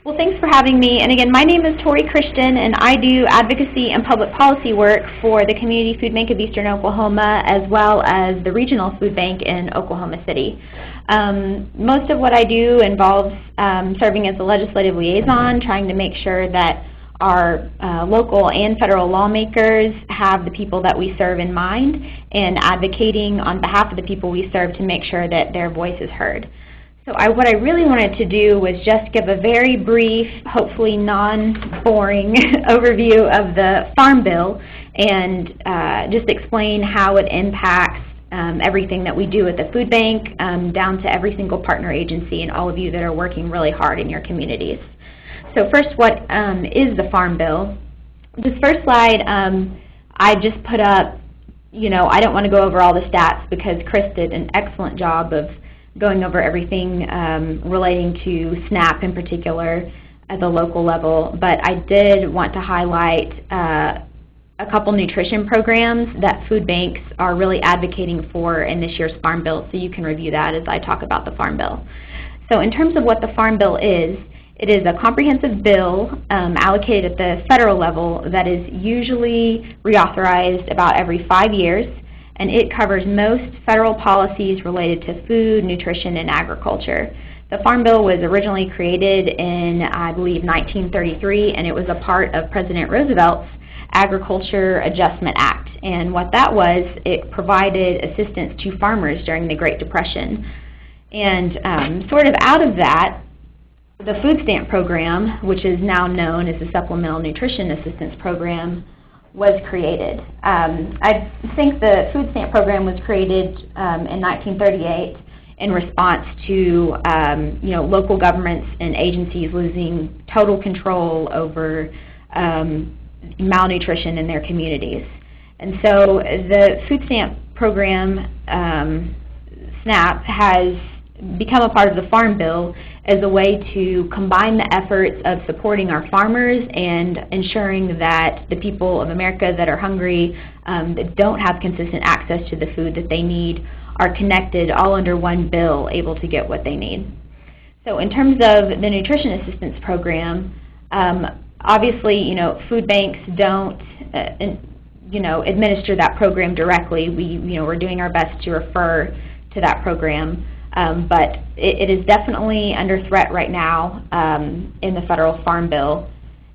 Well, thanks for having me. And again, my name is Tori Christian, and I do advocacy and public policy work for the Community Food Bank of Eastern Oklahoma, as well as the Regional Food Bank in Oklahoma City. Most of what I do involves serving as a legislative liaison, trying to make sure that our local and federal lawmakers have the people that we serve in mind, and advocating on behalf of the people we serve to make sure that their voice is heard. So what I really wanted to do was just give a very brief, hopefully non-boring overview of the Farm Bill and just explain how it impacts everything that we do at the food bank, down to every single partner agency and all of you that are working really hard in your communities. So first, what is the Farm Bill? This first slide I just put up, I don't want to go over all the stats because Chris did an excellent job of going over everything relating to SNAP in particular at the local level, but I did want to highlight a couple nutrition programs that food banks are really advocating for in this year's Farm Bill, so you can review that as I talk about the Farm Bill. So in terms of what the Farm Bill is, it is a comprehensive bill allocated at the federal level that is usually reauthorized about every 5 years, and it covers most federal policies related to food, nutrition, and agriculture. The Farm Bill was originally created in, I believe, 1933, and it was a part of President Roosevelt's Agriculture Adjustment Act. And what that was, it provided assistance to farmers during the Great Depression. And sort of out of that, the food stamp program, which is now known as the Supplemental Nutrition Assistance Program, was created. I think the food stamp program was created in 1938 in response to local governments and agencies losing total control over malnutrition in their communities. And so the food stamp program, SNAP, has become a part of the Farm Bill as a way to combine the efforts of supporting our farmers and ensuring that the people of America that are hungry, that don't have consistent access to the food that they need, are connected all under one bill, able to get what they need. So in terms of the Nutrition Assistance Program, obviously, food banks don't, administer that program directly. We're doing our best to refer to that program. But it is definitely under threat right now in the federal Farm Bill,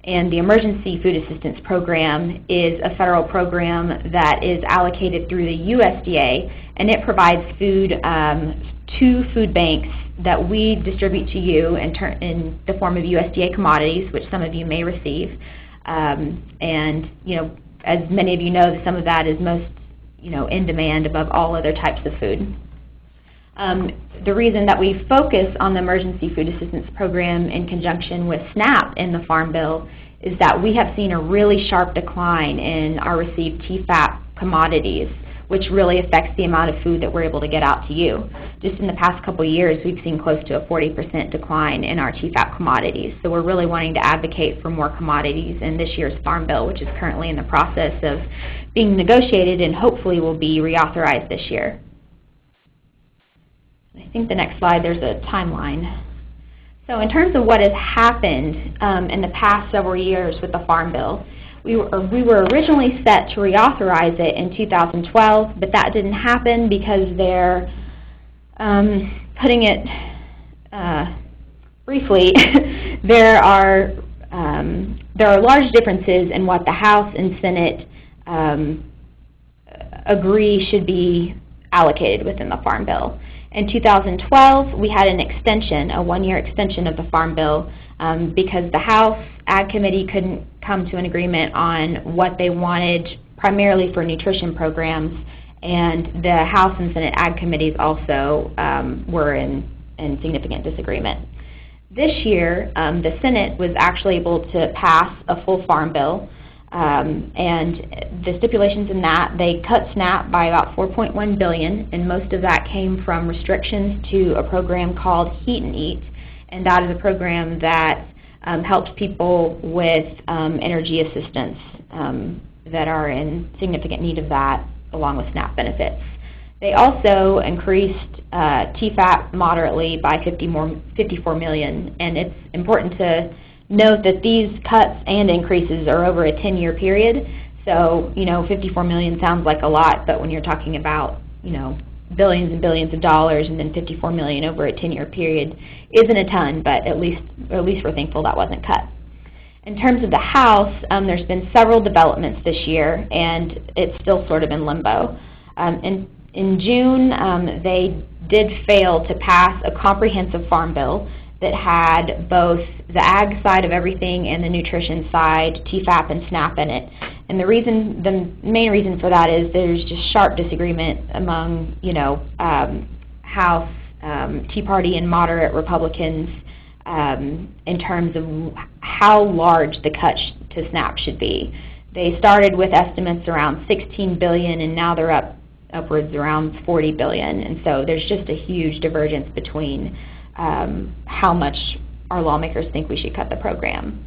and the Emergency Food Assistance Program is a federal program that is allocated through the USDA, and it provides food to food banks that we distribute to you in the form of USDA commodities, which some of you may receive. And as many of you know, some of that is most in demand above all other types of food. The reason that we focus on the Emergency Food Assistance Program in conjunction with SNAP in the Farm Bill is that we have seen a really sharp decline in our received TFAP commodities, which really affects the amount of food that we're able to get out to you. Just in the past couple of years, we've seen close to a 40% decline in our TFAP commodities. So we're really wanting to advocate for more commodities in this year's Farm Bill, which is currently in the process of being negotiated and hopefully will be reauthorized this year. I think the next slide, there's a timeline. So in terms of what has happened in the past several years with the Farm Bill, we were originally set to reauthorize it in 2012, but that didn't happen because they're, putting it briefly, there are large differences in what the House and Senate agree should be allocated within the Farm Bill. In 2012, we had an extension, a one-year extension of the Farm Bill, because the House Ag Committee couldn't come to an agreement on what they wanted primarily for nutrition programs, and the House and Senate Ag Committees also were in significant disagreement. This year, the Senate was actually able to pass a full Farm Bill, and the stipulations in that, they cut SNAP by about $4.1 billion, and most of that came from restrictions to a program called Heat and Eat, and that is a program that helps people with energy assistance that are in significant need of that, along with SNAP benefits. They also increased TFAP moderately by $54 million, and it's important to note that these cuts and increases are over a 10-year period. So, $54 million sounds like a lot, but when you're talking about, billions and billions of dollars and then $54 million over a 10-year period isn't a ton, but at least we're thankful that wasn't cut. In terms of the House, there's been several developments this year, and it's still sort of in limbo. In June, they did fail to pass a comprehensive Farm Bill that had both the ag side of everything and the nutrition side, TFAP and SNAP in it. And the main reason for that is there's just sharp disagreement among, House Tea Party and moderate Republicans in terms of how large the cut to SNAP should be. They started with estimates around $16 billion, and now they're upwards around $40 billion. And so there's just a huge divergence between how much our lawmakers think we should cut the program.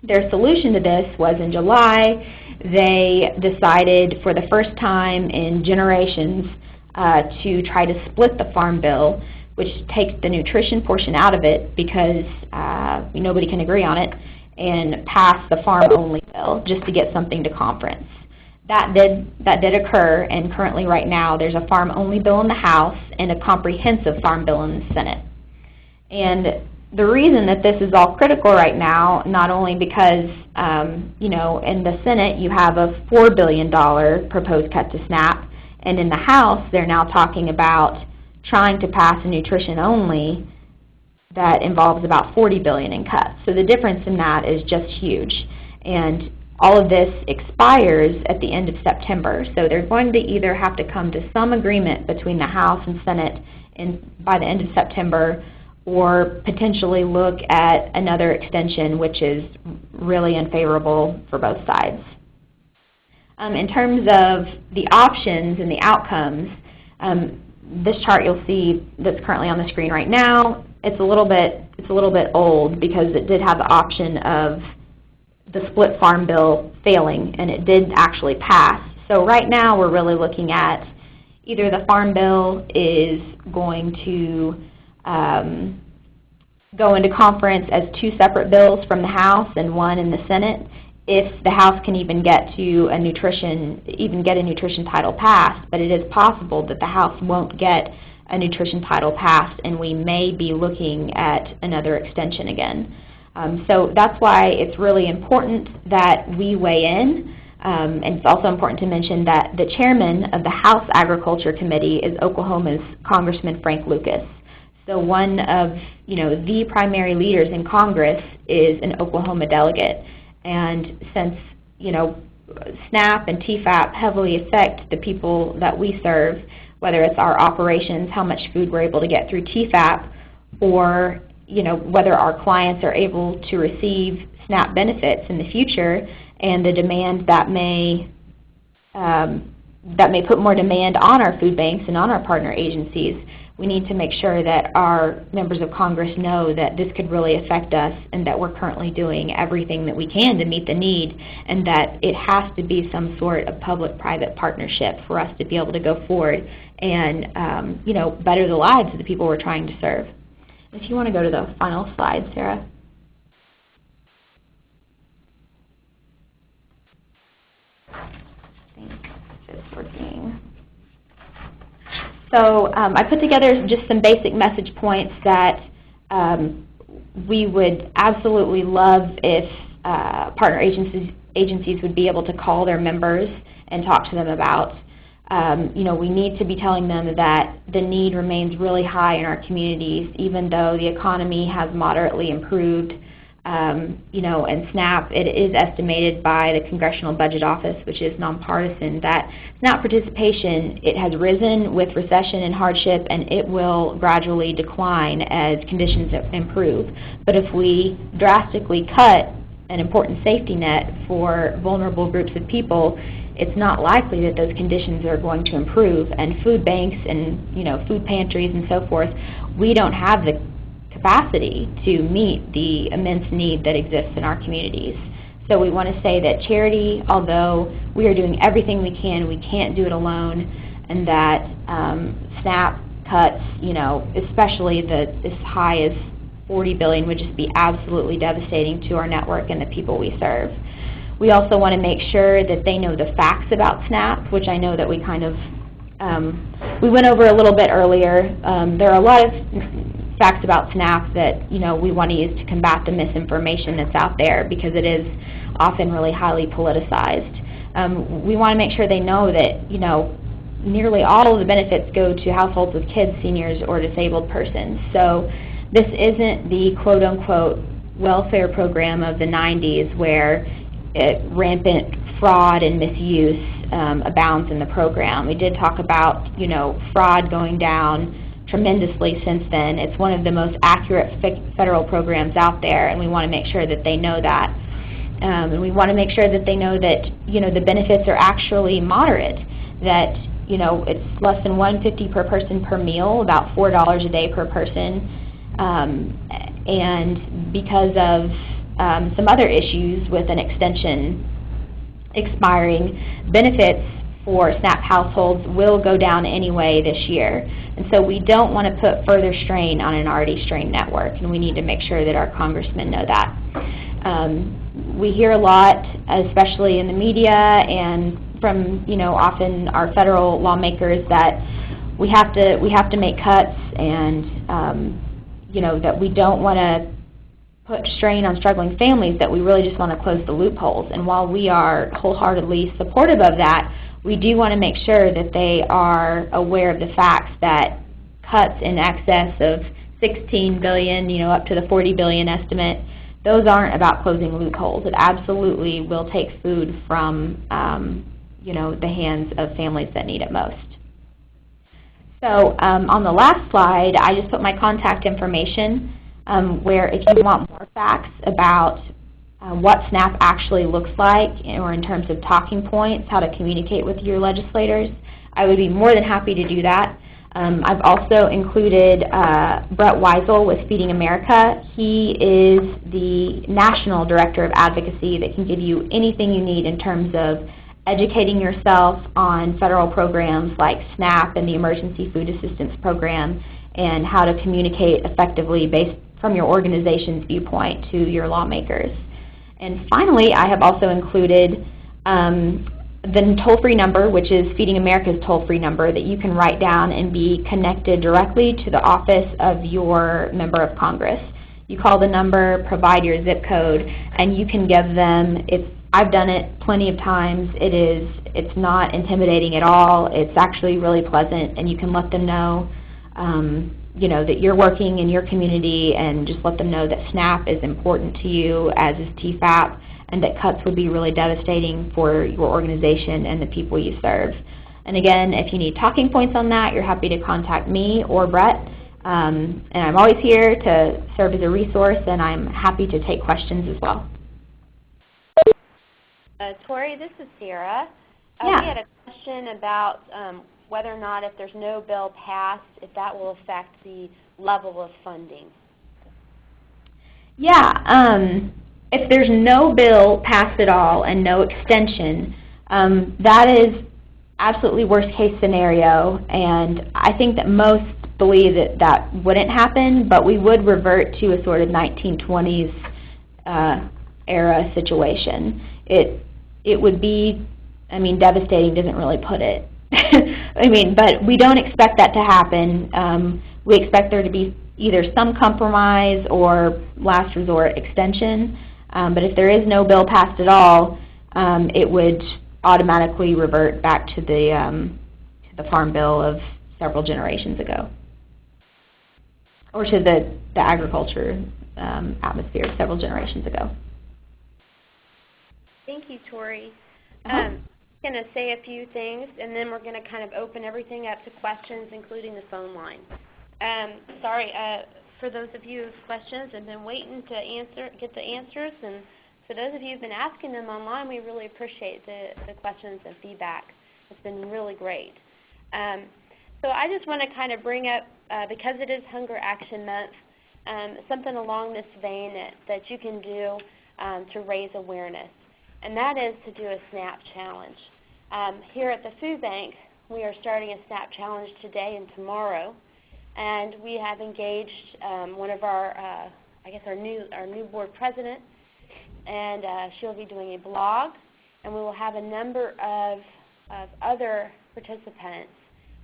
Their solution to this was in July, they decided for the first time in generations to try to split the Farm Bill, which takes the nutrition portion out of it because nobody can agree on it, and pass the farm-only bill just to get something to conference. That did occur, and currently right now there's a farm-only bill in the House and a comprehensive farm bill in the Senate. And the reason that this is all critical right now, not only because, in the Senate you have a $4 billion proposed cut to SNAP, and in the House they're now talking about trying to pass a nutrition only that involves about $40 billion in cuts. So the difference in that is just huge. And all of this expires at the end of September. So they're going to either have to come to some agreement between the House and Senate by the end of September, or potentially look at another extension, which is really unfavorable for both sides. In terms of the options and the outcomes, this chart you'll see that's currently on the screen right now, it's a little bit old because it did have the option of the split Farm Bill failing, and it did actually pass. So right now we're really looking at either the Farm Bill is going to go into conference as two separate bills from the House and one in the Senate, if the House can even get a nutrition title passed. But it is possible that the House won't get a nutrition title passed, and we may be looking at another extension again. So that's why it's really important that we weigh in. And it's also important to mention that the chairman of the House Agriculture Committee is Oklahoma's Congressman Frank Lucas. So one of the primary leaders in Congress is an Oklahoma delegate. And since SNAP and TFAP heavily affect the people that we serve, whether it's our operations, how much food we're able to get through TFAP, or whether our clients are able to receive SNAP benefits in the future and the demand that may put more demand on our food banks and on our partner agencies, we need to make sure that our members of Congress know that this could really affect us and that we're currently doing everything that we can to meet the need, and that it has to be some sort of public-private partnership for us to be able to go forward and better the lives of the people we're trying to serve. If you want to go to the final slide, Sarah. I think it's working. So I put together just some basic message points that we would absolutely love if partner agencies would be able to call their members and talk to them about. We need to be telling them that the need remains really high in our communities, even though the economy has moderately improved. And SNAP, it is estimated by the Congressional Budget Office, which is nonpartisan, that SNAP participation, it has risen with recession and hardship, and it will gradually decline as conditions improve. But if we drastically cut an important safety net for vulnerable groups of people, it's not likely that those conditions are going to improve. And food banks and food pantries and so forth, we don't have the capacity to meet the immense need that exists in our communities. So we want to say that charity, although we are doing everything we can, we can't do it alone, and that SNAP cuts, especially as high as $40 billion would just be absolutely devastating to our network and the people we serve. We also want to make sure that they know the facts about SNAP, which I know that we kind of, we went over a little bit earlier. There are a lot of facts about SNAP that, we want to use to combat the misinformation that's out there, because it is often really highly politicized. We want to make sure they know that, nearly all of the benefits go to households with kids, seniors, or disabled persons. So this isn't the quote-unquote welfare program of the 90s where rampant fraud and misuse abounds in the program. We did talk about, fraud going down tremendously since then. It's one of the most accurate federal programs out there, and we want to make sure that they know that. And we want to make sure that they know that, the benefits are actually moderate, that, it's less than $1.50 per person per meal, about $4 a day per person. And because of some other issues with an extension expiring, benefits for SNAP households will go down anyway this year. And so we don't want to put further strain on an already strained network, and we need to make sure that our congressmen know that. We hear a lot, especially in the media and from, often our federal lawmakers, that we have to make cuts, and that we don't want to put strain on struggling families, that we really just want to close the loopholes. And while we are wholeheartedly supportive of that, we do want to make sure that they are aware of the facts that cuts in excess of $16 billion, up to the $40 billion estimate, those aren't about closing loopholes. It absolutely will take food from, the hands of families that need it most. So on the last slide, I just put my contact information, where if you want more facts about what SNAP actually looks like, or in terms of talking points, how to communicate with your legislators, I would be more than happy to do that. I've also included Brett Weisel with Feeding America. He is the National Director of Advocacy that can give you anything you need in terms of educating yourself on federal programs like SNAP and the Emergency Food Assistance Program, and how to communicate effectively based from your organization's viewpoint to your lawmakers. And finally, I have also included the toll-free number, which is Feeding America's toll-free number, that you can write down and be connected directly to the office of your member of Congress. You call the number, provide your zip code, and you can give them, I've done it plenty of times. It's not intimidating at all. It's actually really pleasant, and you can let them know, that you're working in your community, and just let them know that SNAP is important to you, as is TFAP, and that cuts would be really devastating for your organization and the people you serve. And again, if you need talking points on that, you're happy to contact me or Brett. And I'm always here to serve as a resource, and I'm happy to take questions as well. Tori, this is Sarah. Yeah. We had a question about whether or not if there's no bill passed, if that will affect the level of funding. Yeah, if there's no bill passed at all and no extension, that is absolutely worst case scenario, and I think that most believe that that wouldn't happen, but we would revert to a sort of 1920s era situation. It would be, I mean, devastating doesn't really put it. I mean, but we don't expect that to happen. We expect there to be either some compromise or last resort extension. But if there is no bill passed at all, it would automatically revert back to the Farm Bill of several generations ago, or to the agriculture atmosphere several generations ago. Thank you, Tori. I'm going to say a few things, and then we're going to kind of open everything up to questions, including the phone line. Sorry, for those of you with questions, I've been waiting to get the answers, and for those of you who've been asking them online, we really appreciate the questions and feedback. It's been really great. So I just want to kind of bring up, because it is Hunger Action Month, something along this vein that you can do to raise awareness, and that is to do a SNAP challenge. Here at the food bank, we are starting a SNAP challenge today and tomorrow, and we have engaged one of our, our new board president, and she'll be doing a blog, and we will have a number of other participants,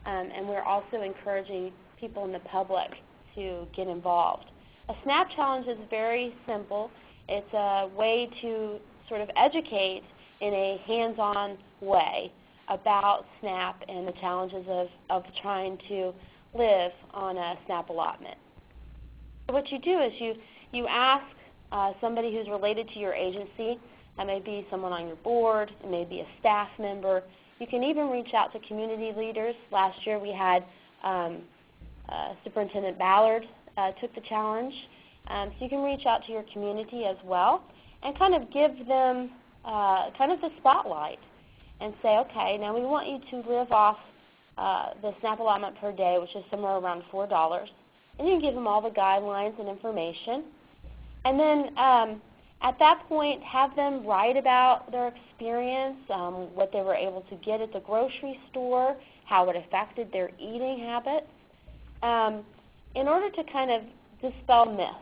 and we're also encouraging people in the public to get involved. A SNAP challenge is very simple. It's a way to sort of educate in a hands-on way about SNAP and the challenges of trying to live on a SNAP allotment. So what you do is you ask somebody who's related to your agency. That may be someone on your board, it may be a staff member. You can even reach out to community leaders. Last year we had Superintendent Ballard took the challenge. So you can reach out to your community as well and kind of give them kind of the spotlight and say, okay, now we want you to live off the SNAP allotment per day, which is somewhere around $4. And you can give them all the guidelines and information. And then at that point, have them write about their experience, what they were able to get at the grocery store, how it affected their eating habits, in order to kind of dispel myths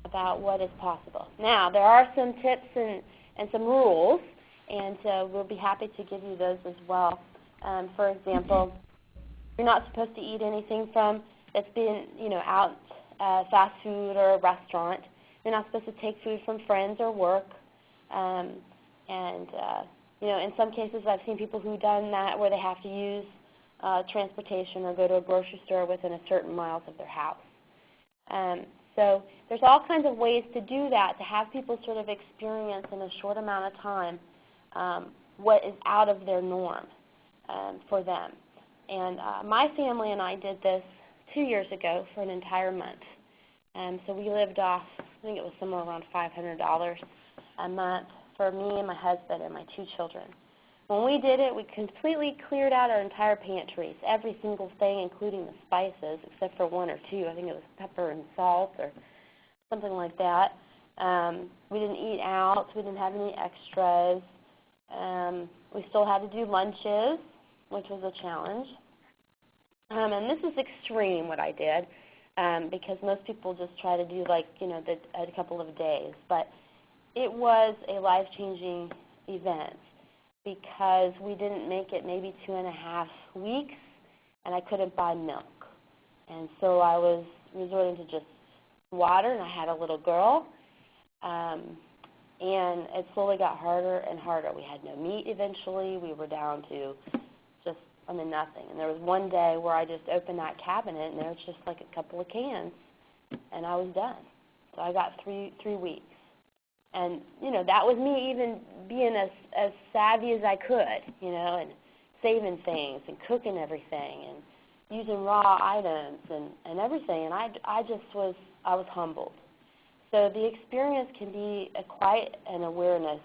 about what is possible. Now, there are some tips and some rules, and we'll be happy to give you those as well. For example, you're not supposed to eat anything that's been, out fast food or a restaurant. You're not supposed to take food from friends or work. In some cases I've seen people who've done that where they have to use transportation or go to a grocery store within a certain miles of their house. So there's all kinds of ways to do that, to have people sort of experience in a short amount of time what is out of their norm for them. And my family and I did this 2 years ago for an entire month. So we lived off, I think it was somewhere around $500 a month for me and my husband and my 2 children. When we did it, we completely cleared out our entire pantries, every single thing, including the spices, except for 1 or 2. I think it was pepper and salt or something like that. We didn't eat out. We didn't have any extras. We still had to do lunches, which was a challenge. And this is extreme, what I did, because most people just try to do a couple of days. But it was a life-changing event because we didn't make it maybe 2.5 weeks, and I couldn't buy milk. And so I was resorting to just water, and I had a little girl. And it slowly got harder and harder. We had no meat eventually. We were down to just nothing. And there was one day where I just opened that cabinet, and there was just like a couple of cans, and I was done. So I got 3 weeks. And, that was me even being as savvy as I could, and saving things and cooking everything and using raw items and everything. And I was humbled. So the experience can be quite an awareness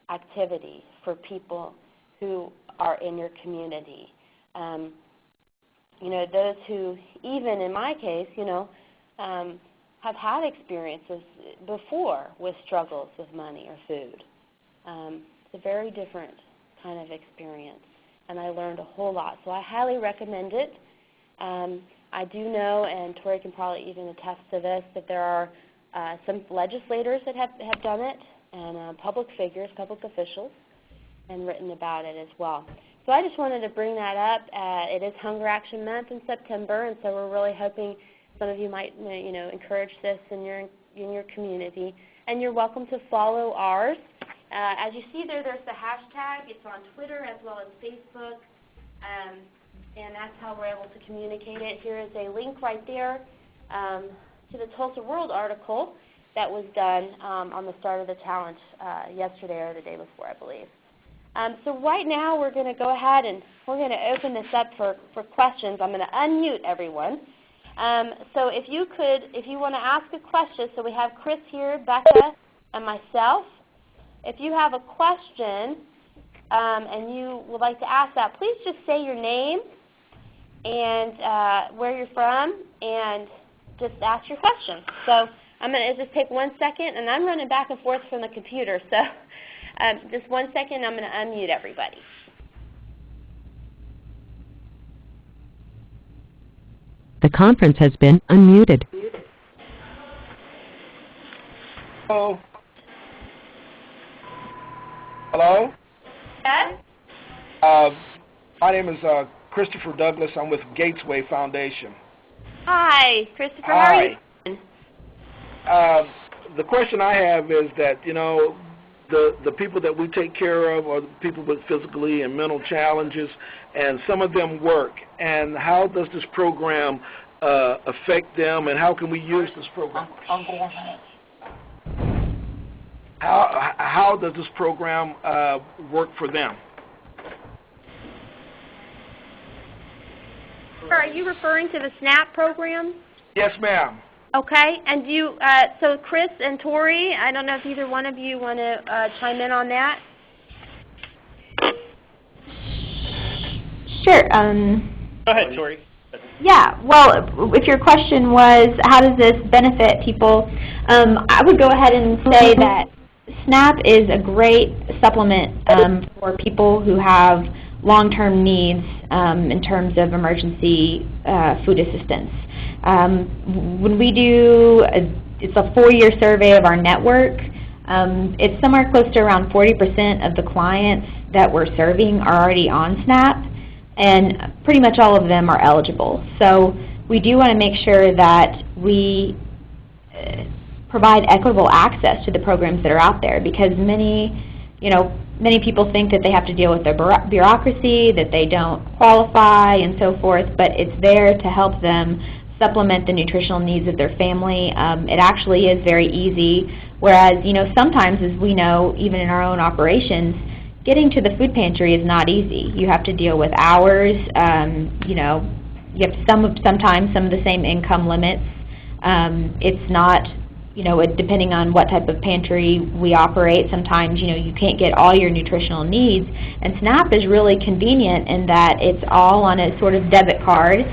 activity for people who are in your community. You know, those who, even in my case, you know, have had experiences before with struggles with money or food. It's a very different kind of experience, and I learned a whole lot. So I highly recommend it. I do know, and Tori can probably even attest to this, that there are some legislators that have done it, and public figures, public officials, and written about it as well. So I just wanted to bring that up. It is Hunger Action Month in September, and so we're really hoping some of you might, you know, encourage this in your community. And you're welcome to follow ours. As you see there's the hashtag. It's on Twitter as well as Facebook, and that's how we're able to communicate it. Here is a link right there to the Tulsa World article that was done on the start of the challenge yesterday or the day before, I believe. So right now we're going to go ahead and we're going to open this up for questions. I'm going to unmute everyone. So if you want to ask a question, so we have Chris here, Becca, and myself. If you have a question and you would like to ask that, please just say your name and where you're from and just ask your question. So I'm going to just take 1 second, and I'm running back and forth from the computer. So just 1 second, I'm going to unmute everybody. The conference has been unmuted. Hello? Hello? Yes? My name is Christopher Douglas. I'm with Gatesway Foundation. Hi, Christopher. Hi. How are you doing? The question I have is that, you know, the people that we take care of are the people with physically and mental challenges, and some of them work. And how does this program affect them, and how can we use this program? How does this program work for them? Are you referring to the SNAP program? Yes, ma'am. Okay, and you, so Chris and Tori, I don't know if either one of you want to chime in on that. Sure. Go ahead, Tori. Yeah, well, if your question was how does this benefit people, I would go ahead and say that SNAP is a great supplement for people who have long-term needs in terms of emergency food assistance. When we do, it's a 4-year survey of our network, it's somewhere close to around 40% of the clients that we're serving are already on SNAP, and pretty much all of them are eligible. So we do want to make sure that we provide equitable access to the programs that are out there, because many people think that they have to deal with the bureaucracy, that they don't qualify and so forth, but it's there to help them supplement the nutritional needs of their family. It actually is very easy, whereas, sometimes, as we know, even in our own operations, getting to the food pantry is not easy. You have to deal with hours, you have sometimes some of the same income limits. It's not, depending on what type of pantry we operate, sometimes, you can't get all your nutritional needs. And SNAP is really convenient in that it's all on a sort of debit card,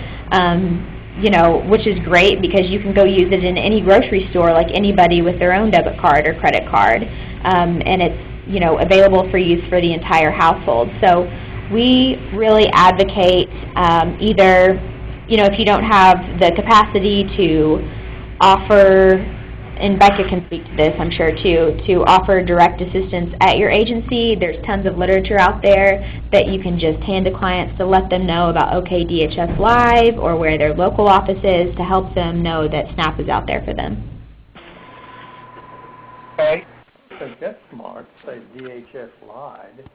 which is great because you can go use it in any grocery store like anybody with their own debit card or credit card. And it's, available for use for the entire household. So we really advocate either, if you don't have the capacity to offer, and Becca can speak to this, I'm sure, too, to offer direct assistance at your agency. There's tons of literature out there that you can just hand to clients to let them know about OKDHS Live or where their local office is to help them know that SNAP is out there for them. Okay. That's smart, say DHS Live.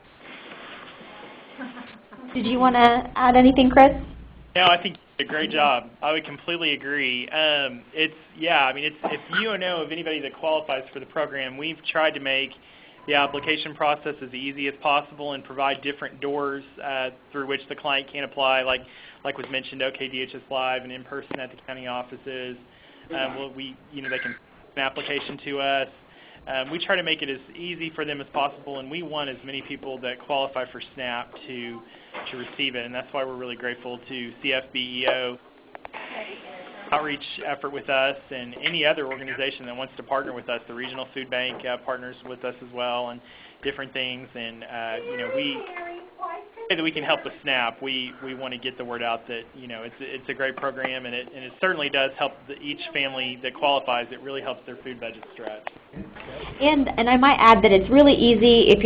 Did you want to add anything, Chris? No, I think you did a great job. I would completely agree. If you know of anybody that qualifies for the program, we've tried to make the application process as easy as possible and provide different doors through which the client can apply, like was mentioned, OKDHS Live and in person at the county offices. They can send an application to us. we try to make it as easy for them as possible, and we want as many people that qualify for SNAP to receive it, and that's why we're really grateful to CFBEO outreach effort with us and any other organization that wants to partner with us. The Regional Food Bank partners with us as well and different things, and we say that we can help with SNAP. We want to get the word out that it's a great program, and it certainly does help each family that qualifies. It really helps their food budget stretch. And I might add that it's really easy if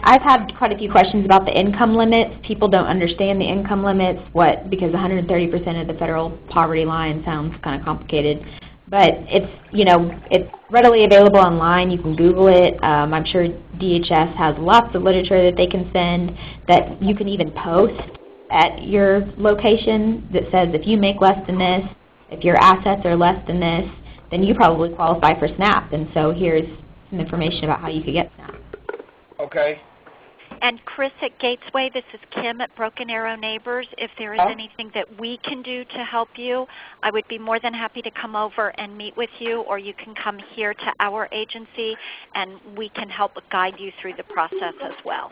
I've had quite a few questions about the income limits. People don't understand the income limits, because 130% of the federal poverty line sounds kind of complicated. But it's readily available online. You can Google it. I'm sure DHS has lots of literature that they can send, that you can even post at your location that says if you make less than this, if your assets are less than this, then you probably qualify for SNAP. And so here's some information about how you could get SNAP. Okay. And Chris at Gatesway, this is Kim at Broken Arrow Neighbors. If there is anything that we can do to help you, I would be more than happy to come over and meet with you, or you can come here to our agency and we can help guide you through the process as well.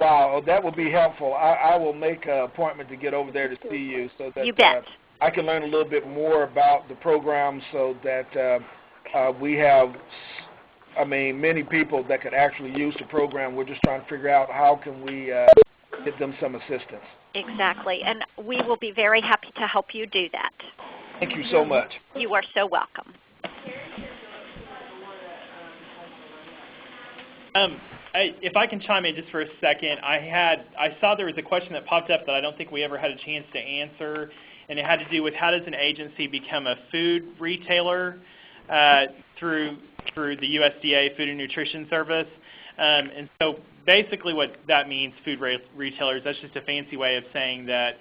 Wow, that would be helpful. I will make an appointment to get over there to see you so that you bet. I can learn a little bit more about the program, so that we have many people that could actually use the program. We're just trying to figure out how can we get them some assistance. Exactly, and we will be very happy to help you do that. Thank you so much. You are so welcome. If I can chime in just for a second, I saw there was a question that popped up that I don't think we ever had a chance to answer, and it had to do with how does an agency become a food retailer through the USDA Food and Nutrition Service. And so basically what that means, food retailers, that's just a fancy way of saying that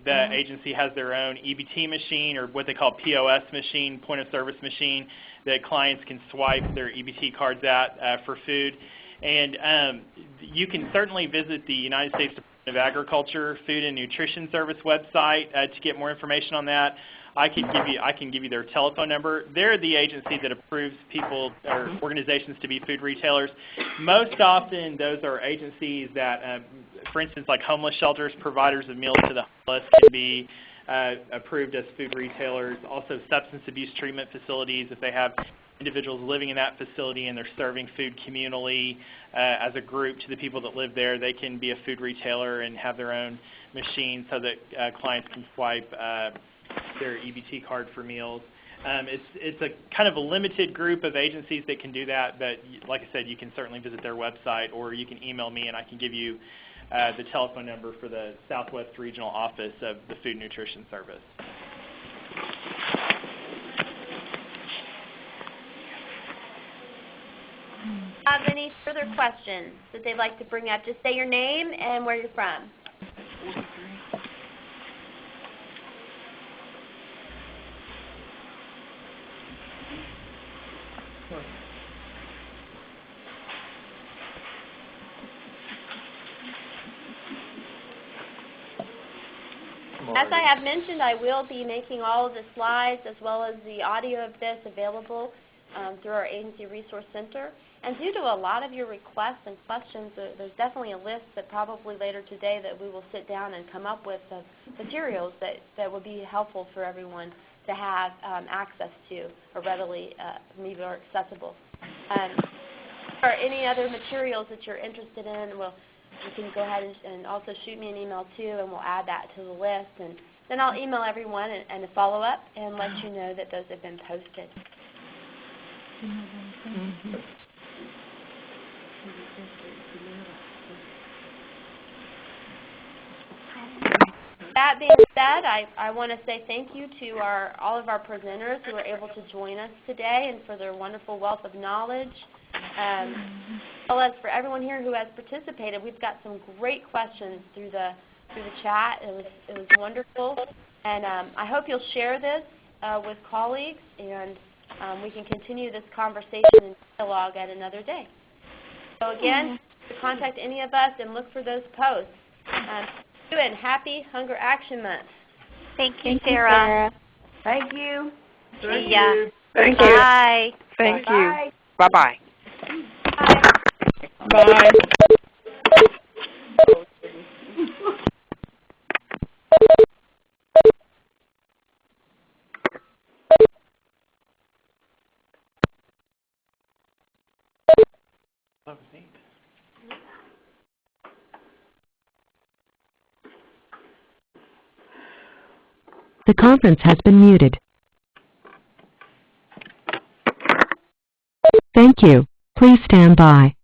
the agency has their own EBT machine, or what they call POS machine, point of service machine, that clients can swipe their EBT cards at for food. And you can certainly visit the United States Department of Agriculture Food and Nutrition Service website to get more information on that. I can give you their telephone number. They're the agency that approves people or organizations to be food retailers. Most often, those are agencies that, for instance, like homeless shelters, providers of meals to the homeless, can be approved as food retailers. Also, substance abuse treatment facilities, if they have individuals living in that facility and they're serving food communally as a group to the people that live there, they can be a food retailer and have their own machine so that clients can swipe their EBT card for meals. It's a kind of a limited group of agencies that can do that, but like I said, you can certainly visit their website, or you can email me and I can give you the telephone number for the Southwest Regional Office of the Food and Nutrition Service. Have any further questions that they'd like to bring up? Just say your name and where you're from. As I have mentioned, I will be making all of the slides as well as the audio of this available through our Agency Resource Center. And due to a lot of your requests and questions, there's definitely a list that probably later today that we will sit down and come up with materials that would be helpful for everyone to have access to, or readily maybe are accessible. Or any other materials that you're interested in, you can go ahead and also shoot me an email too, and we'll add that to the list. And then I'll email everyone and a follow-up and let you know that those have been posted. That being said, I want to say thank you to all of our presenters who were able to join us today and for their wonderful wealth of knowledge. As well as for everyone here who has participated. We've got some great questions through the chat. It was wonderful. And I hope you'll share this with colleagues, and we can continue this conversation and dialogue at another day. So again, to contact any of us and look for those posts. And happy Hunger Action Month. Thank you, Sarah. Thank you. Thank Yeah. you. Thank Bye. you. Thank you. Bye. Bye-bye. Bye. That was neat. The conference has been muted. Thank you. Please stand by.